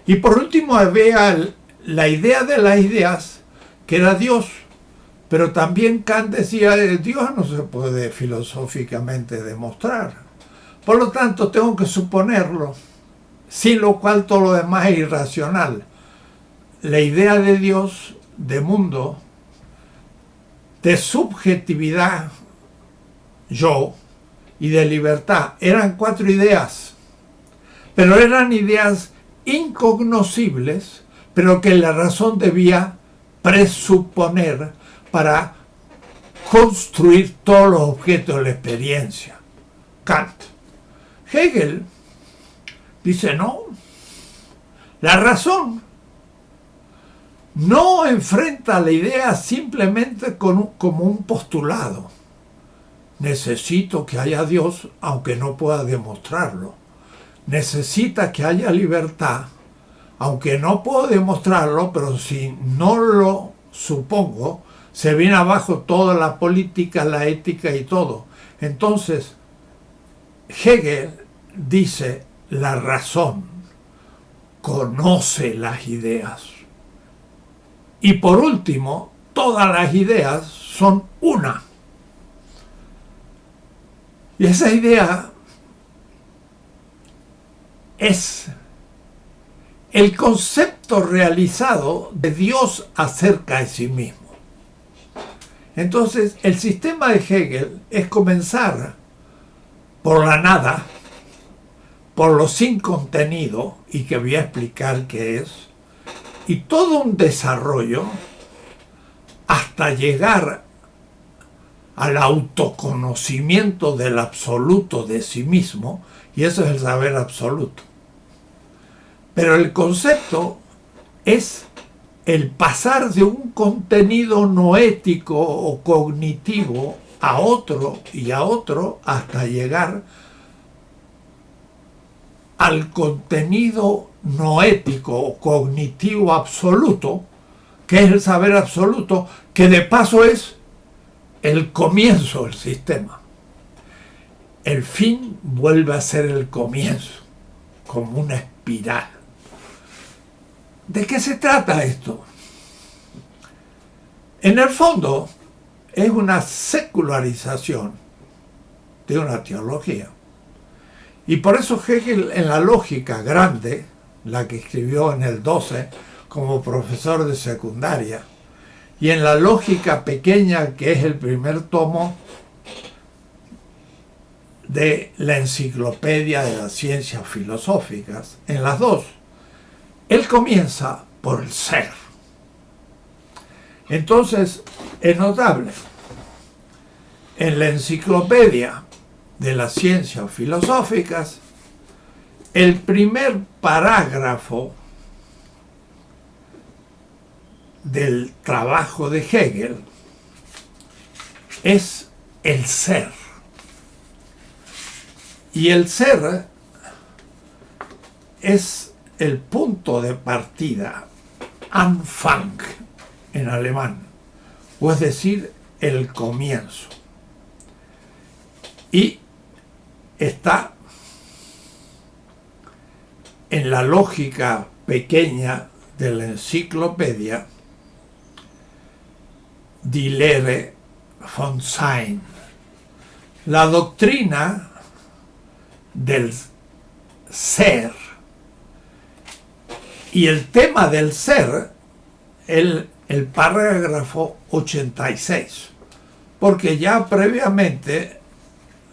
Y por último vea la idea de las ideas, que era Dios. Pero también Kant decía, Dios no se puede filosóficamente demostrar. Por lo tanto, tengo que suponerlo, sin lo cual todo lo demás es irracional. La idea de Dios, de mundo, de subjetividad, yo, y de libertad, eran 4 ideas, pero eran ideas incognoscibles, pero que la razón debía presuponer para construir todos los objetos de la experiencia. Kant. Hegel dice, no, la razón no enfrenta la idea simplemente como un postulado. Necesito que haya Dios, aunque no pueda demostrarlo. Necesita que haya libertad, aunque no puedo demostrarlo, pero si no lo supongo, se viene abajo toda la política, la ética y todo. Entonces, Hegel dice, la razón conoce las ideas. Y por último, todas las ideas son una. Y esa idea es el concepto realizado de Dios acerca de sí mismo. Entonces, el sistema de Hegel es comenzar por la nada, por lo sin contenido, y que voy a explicar qué es, y todo un desarrollo hasta llegar al autoconocimiento del absoluto de sí mismo, y eso es el saber absoluto. Pero el concepto es el pasar de un contenido noético o cognitivo a otro y a otro hasta llegar al contenido noético o cognitivo absoluto, que es el saber absoluto, que de paso es el comienzo del sistema. El fin vuelve a ser el comienzo, como una espiral. ¿De qué se trata esto? En el fondo, es una secularización de una teología. Y por eso Hegel, en la lógica grande, la que escribió en el 12 como profesor de secundaria, y en la lógica pequeña, que es el primer tomo de la Enciclopedia de las Ciencias Filosóficas, en las dos, él comienza por el ser. Entonces, es notable, en la Enciclopedia de las Ciencias Filosóficas, el primer parágrafo del trabajo de Hegel es el ser. Y el ser es el punto de partida, Anfang en alemán, o es decir, el comienzo. Y está en la lógica pequeña de la enciclopedia Die Lehre von Sein. La doctrina del ser. Y el tema del ser, el parágrafo 86, porque ya previamente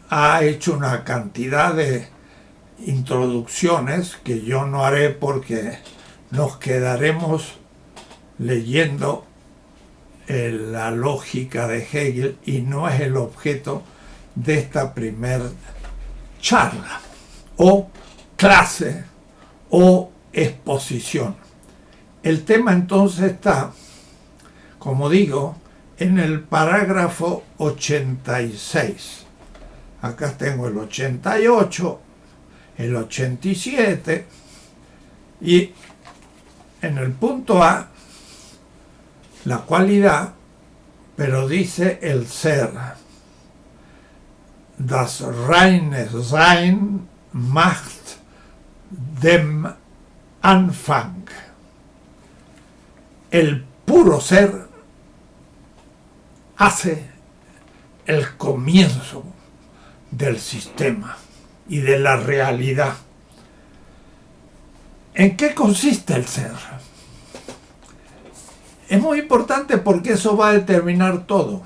ha hecho una cantidad de introducciones que yo no haré porque nos quedaremos leyendo la lógica de Hegel y no es el objeto de esta primer charla o clase o exposición. El tema entonces está, como digo, en el parágrafo 86. Acá tengo el 88, el 87 y en el punto A la cualidad, pero dice el ser. Das reine Sein macht dem Anfang. El puro ser hace el comienzo del sistema y de la realidad. ¿En qué consiste el ser? Es muy importante porque eso va a determinar todo.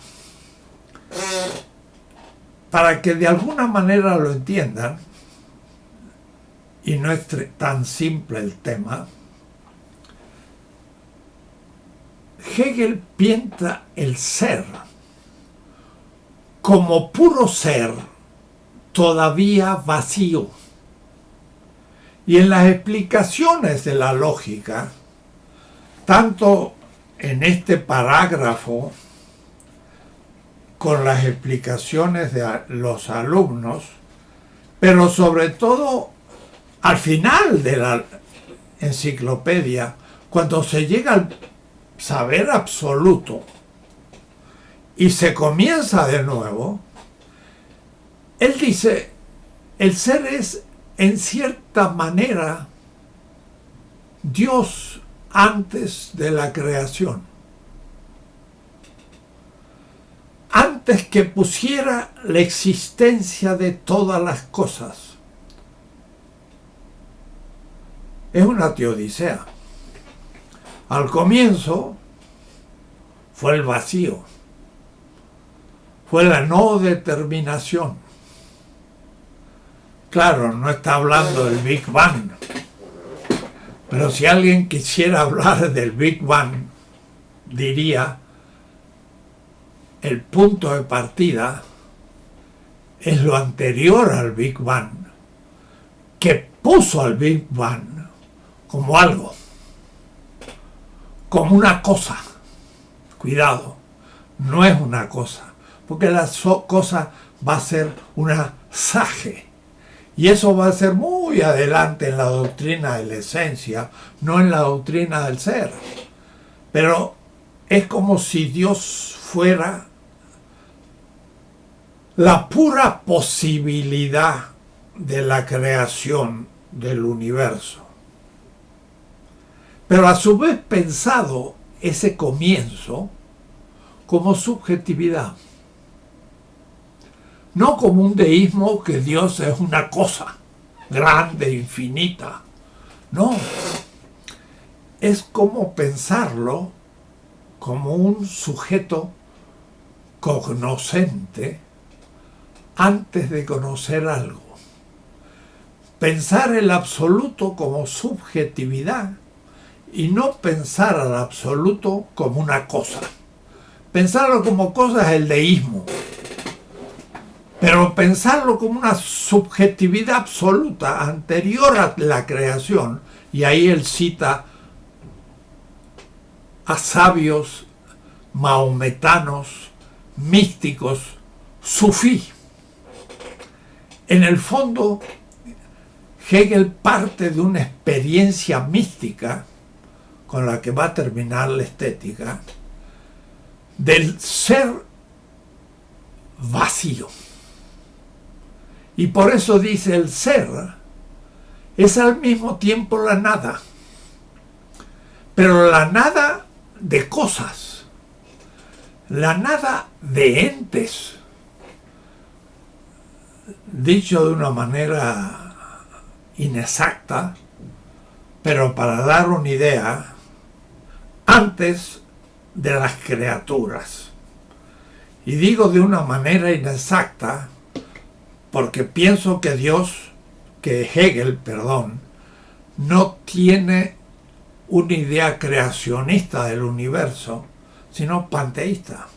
Para que de alguna manera lo entiendan, y no es tan simple el tema, Hegel piensa el ser como puro ser todavía vacío. Y en las explicaciones de la lógica, tanto en este parágrafo, con las explicaciones de los alumnos, pero sobre todo al final de la enciclopedia, cuando se llega al saber absoluto y se comienza de nuevo, él dice, el ser es en cierta manera Dios antes de la creación. Antes que pusiera la existencia de todas las cosas. Es una teodicea. Al comienzo fue el vacío, fue la no determinación. Claro, no está hablando del Big Bang, pero si alguien quisiera hablar del Big Bang, diría, el punto de partida es lo anterior al Big Bang, que puso al Big Bang como algo, como una cosa. Cuidado, no es una cosa, porque la cosa va a ser una saje. Y eso va a ser muy adelante en la doctrina de la esencia, no en la doctrina del ser. Pero es como si Dios fuera la pura posibilidad de la creación del universo. Pero a su vez pensado ese comienzo como subjetividad. No como un deísmo que Dios es una cosa grande, infinita. No. Es como pensarlo como un sujeto cognoscente antes de conocer algo. Pensar el absoluto como subjetividad y no pensar al absoluto como una cosa. Pensarlo como cosa es el deísmo. Pero pensarlo como una subjetividad absoluta anterior a la creación, y ahí él cita a sabios mahometanos, místicos, sufí. En el fondo, Hegel parte de una experiencia mística, con la que va a terminar la estética, del ser vacío. Y por eso dice, el ser es al mismo tiempo la nada, pero la nada de cosas, la nada de entes. Dicho de una manera inexacta, pero para dar una idea, antes de las criaturas. Y digo de una manera inexacta porque pienso que Hegel, no tiene una idea creacionista del universo, sino panteísta.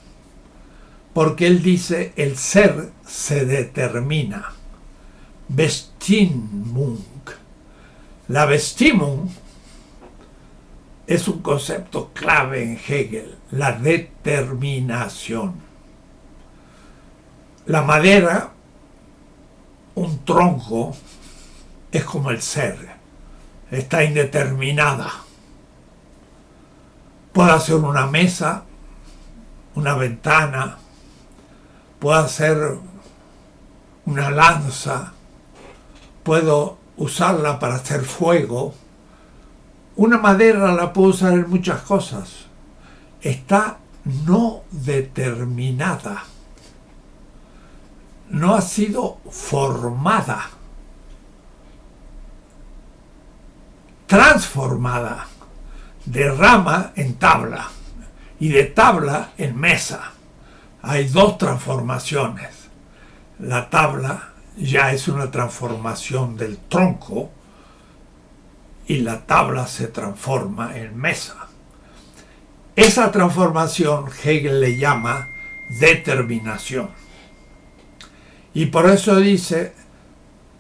Porque él dice el ser se determina. Bestimmung. La Bestimmung es un concepto clave en Hegel, la determinación. La madera, un tronco, es como el ser, está indeterminada. Puede ser una mesa, una ventana, puede ser una lanza, puedo usarla para hacer fuego. Una madera la puedo usar en muchas cosas. Está no determinada. No ha sido formada. Transformada. De rama en tabla. Y de tabla en mesa. Hay dos transformaciones. La tabla ya es una transformación del tronco y la tabla se transforma en mesa. Esa transformación Hegel le llama determinación. Y por eso dice,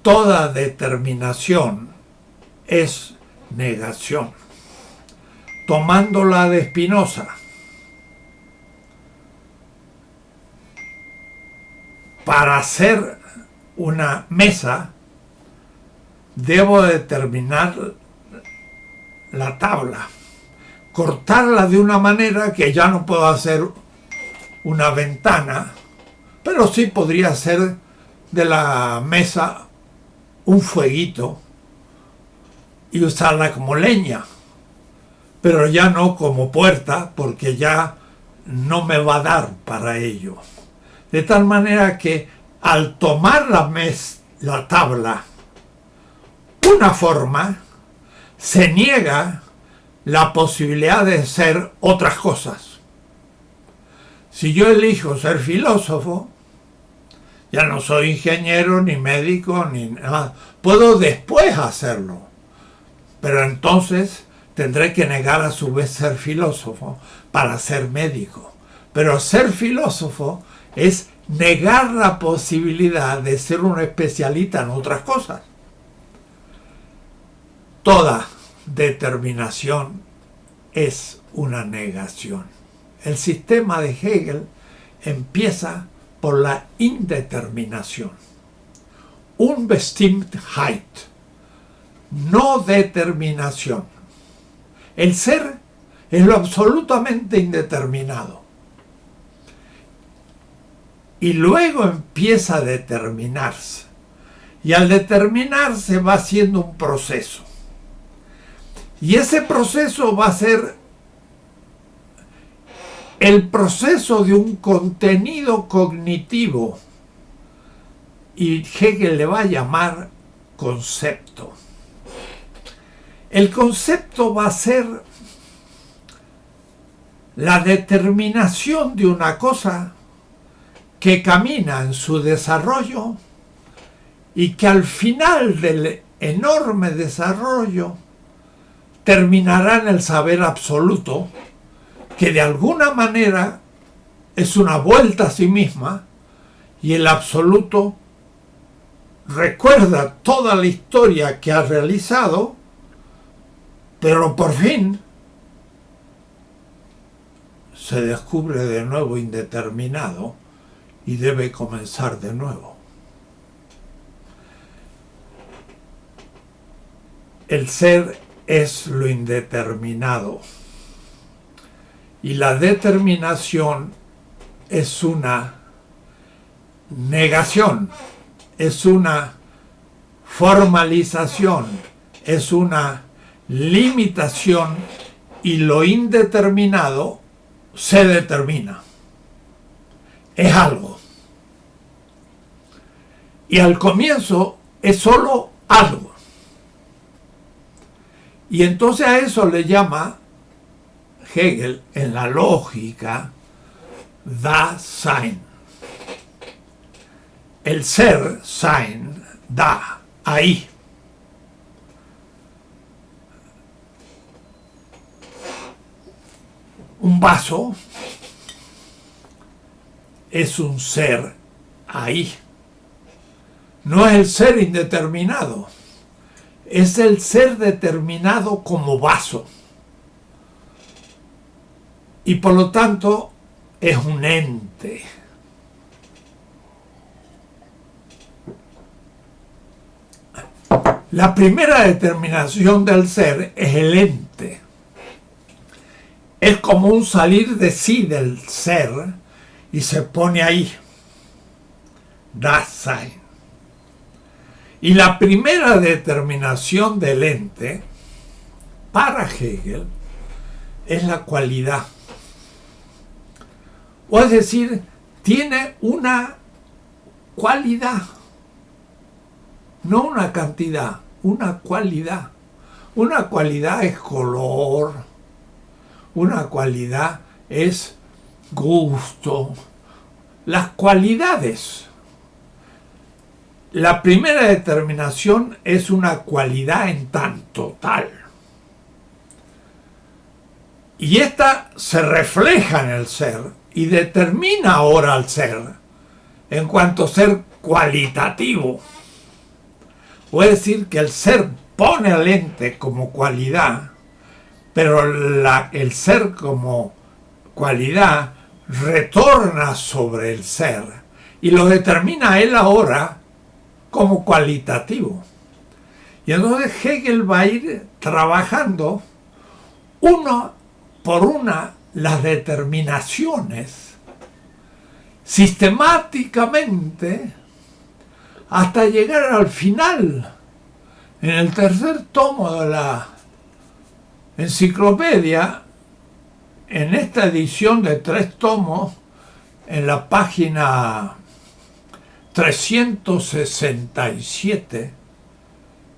toda determinación es negación. Tomándola de Spinoza, para hacer una mesa, debo determinar la tabla, cortarla de una manera que ya no puedo hacer una ventana, pero sí podría hacer de la mesa un fueguito y usarla como leña, pero ya no como puerta, porque ya no me va a dar para ello. De tal manera que al tomar la tabla una forma, se niega la posibilidad de ser otras cosas. Si yo elijo ser filósofo, ya no soy ingeniero, ni médico, ni nada. Puedo después hacerlo, pero entonces tendré que negar a su vez ser filósofo para ser médico. Pero ser filósofo es negar la posibilidad de ser un especialista en otras cosas. Toda determinación es una negación. El sistema de Hegel empieza por la indeterminación. Unbestimmtheit, no determinación. El ser es lo absolutamente indeterminado. Y luego empieza a determinarse. Y al determinarse va haciendo un proceso. Y ese proceso va a ser el proceso de un contenido cognitivo. Y Hegel le va a llamar concepto. El concepto va a ser la determinación de una cosa que camina en su desarrollo y que al final del enorme desarrollo terminará en el saber absoluto, que de alguna manera es una vuelta a sí misma, y el absoluto recuerda toda la historia que ha realizado, pero por fin se descubre de nuevo indeterminado y debe comenzar de nuevo. El ser es lo indeterminado y la determinación es una negación, es una formalización, es una limitación, y lo indeterminado se determina. es algo. Y al comienzo es solo algo. Y entonces a eso le llama Hegel en la lógica Dasein. El ser, sein, da, ahí. Un vaso es un ser ahí. No es el ser indeterminado, es el ser determinado como vaso. Y por lo tanto es un ente. La primera determinación del ser es el ente. Es como un salir de sí del ser y se pone ahí. Dasein. Y la primera determinación del ente, para Hegel, es la cualidad. O es decir, tiene una cualidad, no una cantidad, una cualidad. Una cualidad es color, una cualidad es gusto. Las cualidades. La primera determinación es una cualidad en tanto tal. Y esta se refleja en el ser y determina ahora al ser en cuanto a ser cualitativo. O es decir, que el ser pone al ente como cualidad, pero el ser como cualidad retorna sobre el ser y lo determina él ahora como cualitativo. Y entonces Hegel va a ir trabajando una por una las determinaciones sistemáticamente hasta llegar al final, en el tercer tomo de la enciclopedia, en esta edición de 3 tomos, en la página 367,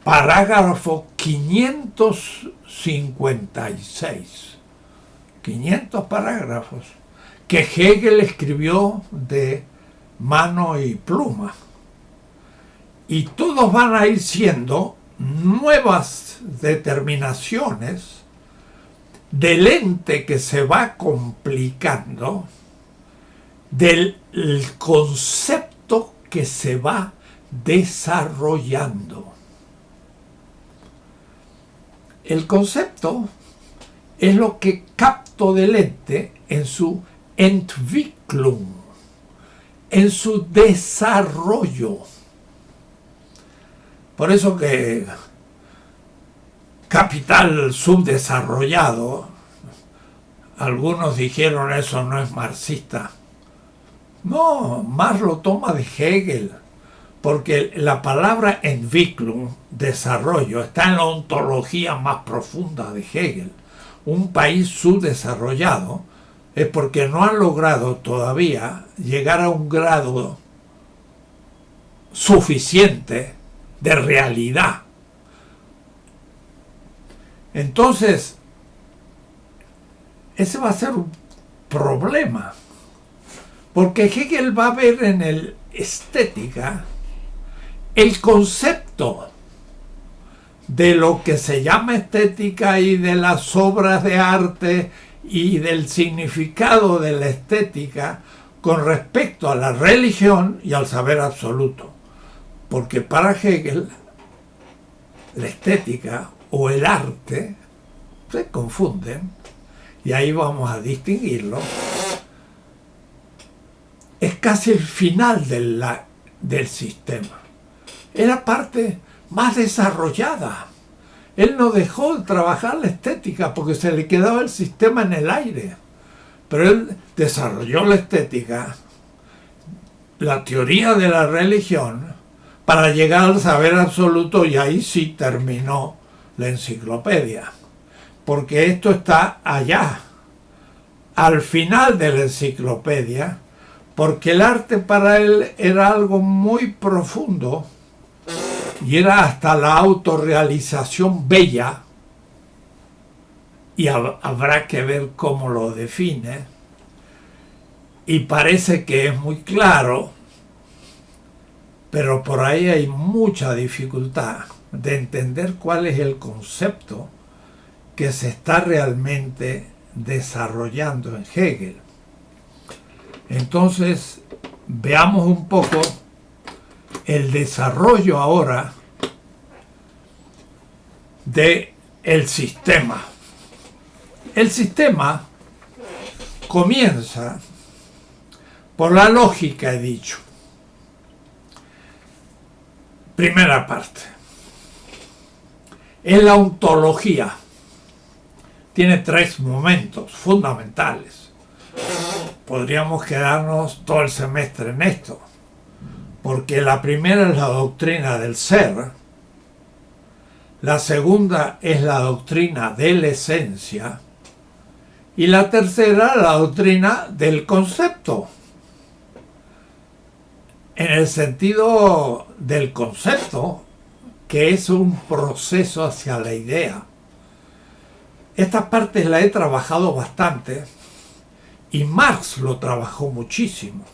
parágrafo 556. 500 parágrafos que Hegel escribió de mano y pluma. Y todos van a ir siendo nuevas determinaciones del ente que se va complicando, del concepto que se va desarrollando. El concepto es lo que capto del ente en su Entwicklung, en su desarrollo. Por eso que capital subdesarrollado, algunos dijeron eso no es marxista. No, Marx lo toma de Hegel, porque la palabra Entwicklung, desarrollo, está en la ontología más profunda de Hegel. Un país subdesarrollado es porque no ha logrado todavía llegar a un grado suficiente de realidad. Entonces, ese va a ser un problema, porque Hegel va a ver en el estética el concepto de lo que se llama estética y de las obras de arte y del significado de la estética con respecto a la religión y al saber absoluto. Porque para Hegel la estética o el arte se confunden, y ahí vamos a distinguirlo. Es casi el final del sistema. Es la parte más desarrollada. Él no dejó de trabajar la estética porque se le quedaba el sistema en el aire. Pero él desarrolló la estética, la teoría de la religión, para llegar al saber absoluto, y ahí sí terminó la enciclopedia. Porque esto está allá, al final de la enciclopedia, porque el arte para él era algo muy profundo y era hasta la autorrealización bella, y habrá que ver cómo lo define, y parece que es muy claro, pero por ahí hay mucha dificultad de entender cuál es el concepto que se está realmente desarrollando en Hegel. Entonces, veamos un poco el desarrollo ahora del sistema. El sistema comienza por la lógica, he dicho. Primera parte. En la ontología tiene tres momentos fundamentales. Podríamos quedarnos todo el semestre en esto, porque la primera es la doctrina del ser, la segunda es la doctrina de la esencia y la tercera la doctrina del concepto. En el sentido del concepto, que es un proceso hacia la idea. Esta parte la he trabajado bastante y Marx lo trabajó muchísimo,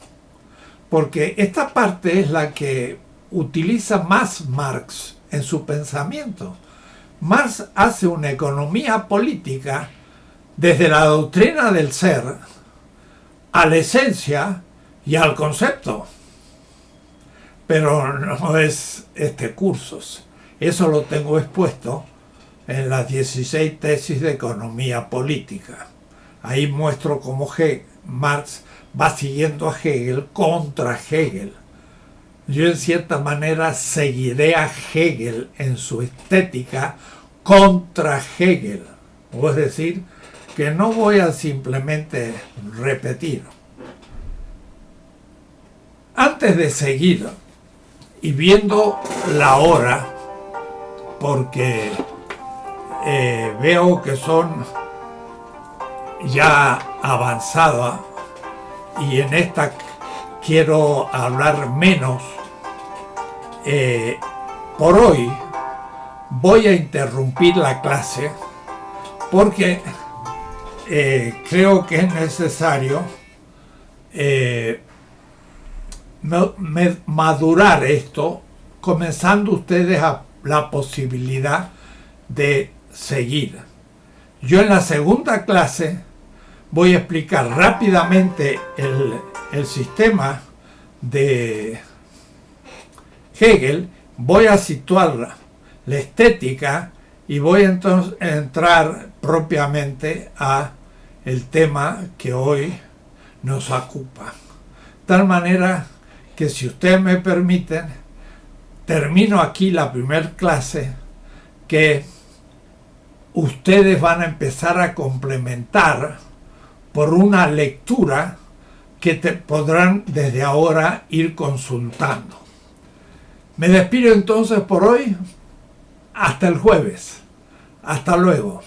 porque esta parte es la que utiliza más Marx en su pensamiento. Marx hace una economía política desde la doctrina del ser a la esencia y al concepto. Pero no es cursos. Eso lo tengo expuesto en las 16 tesis de economía política. Ahí muestro cómo Marx va siguiendo a Hegel contra Hegel. Yo en cierta manera seguiré a Hegel en su estética contra Hegel. O es decir, que no voy a simplemente repetir. Antes de seguir y viendo la hora, porque veo que son ya avanzadas y en esta quiero hablar menos, por hoy voy a interrumpir la clase porque creo que es necesario madurar esto, comenzando ustedes a la posibilidad de seguir. Yo en la segunda clase voy a explicar rápidamente el sistema de Hegel, voy a situar la estética y voy entonces a entrar propiamente a el tema que hoy nos ocupa. De tal manera que, si ustedes me permiten, termino aquí la primera clase, que ustedes van a empezar a complementar por una lectura que podrán desde ahora ir consultando. Me despido entonces por hoy. Hasta el jueves. Hasta luego.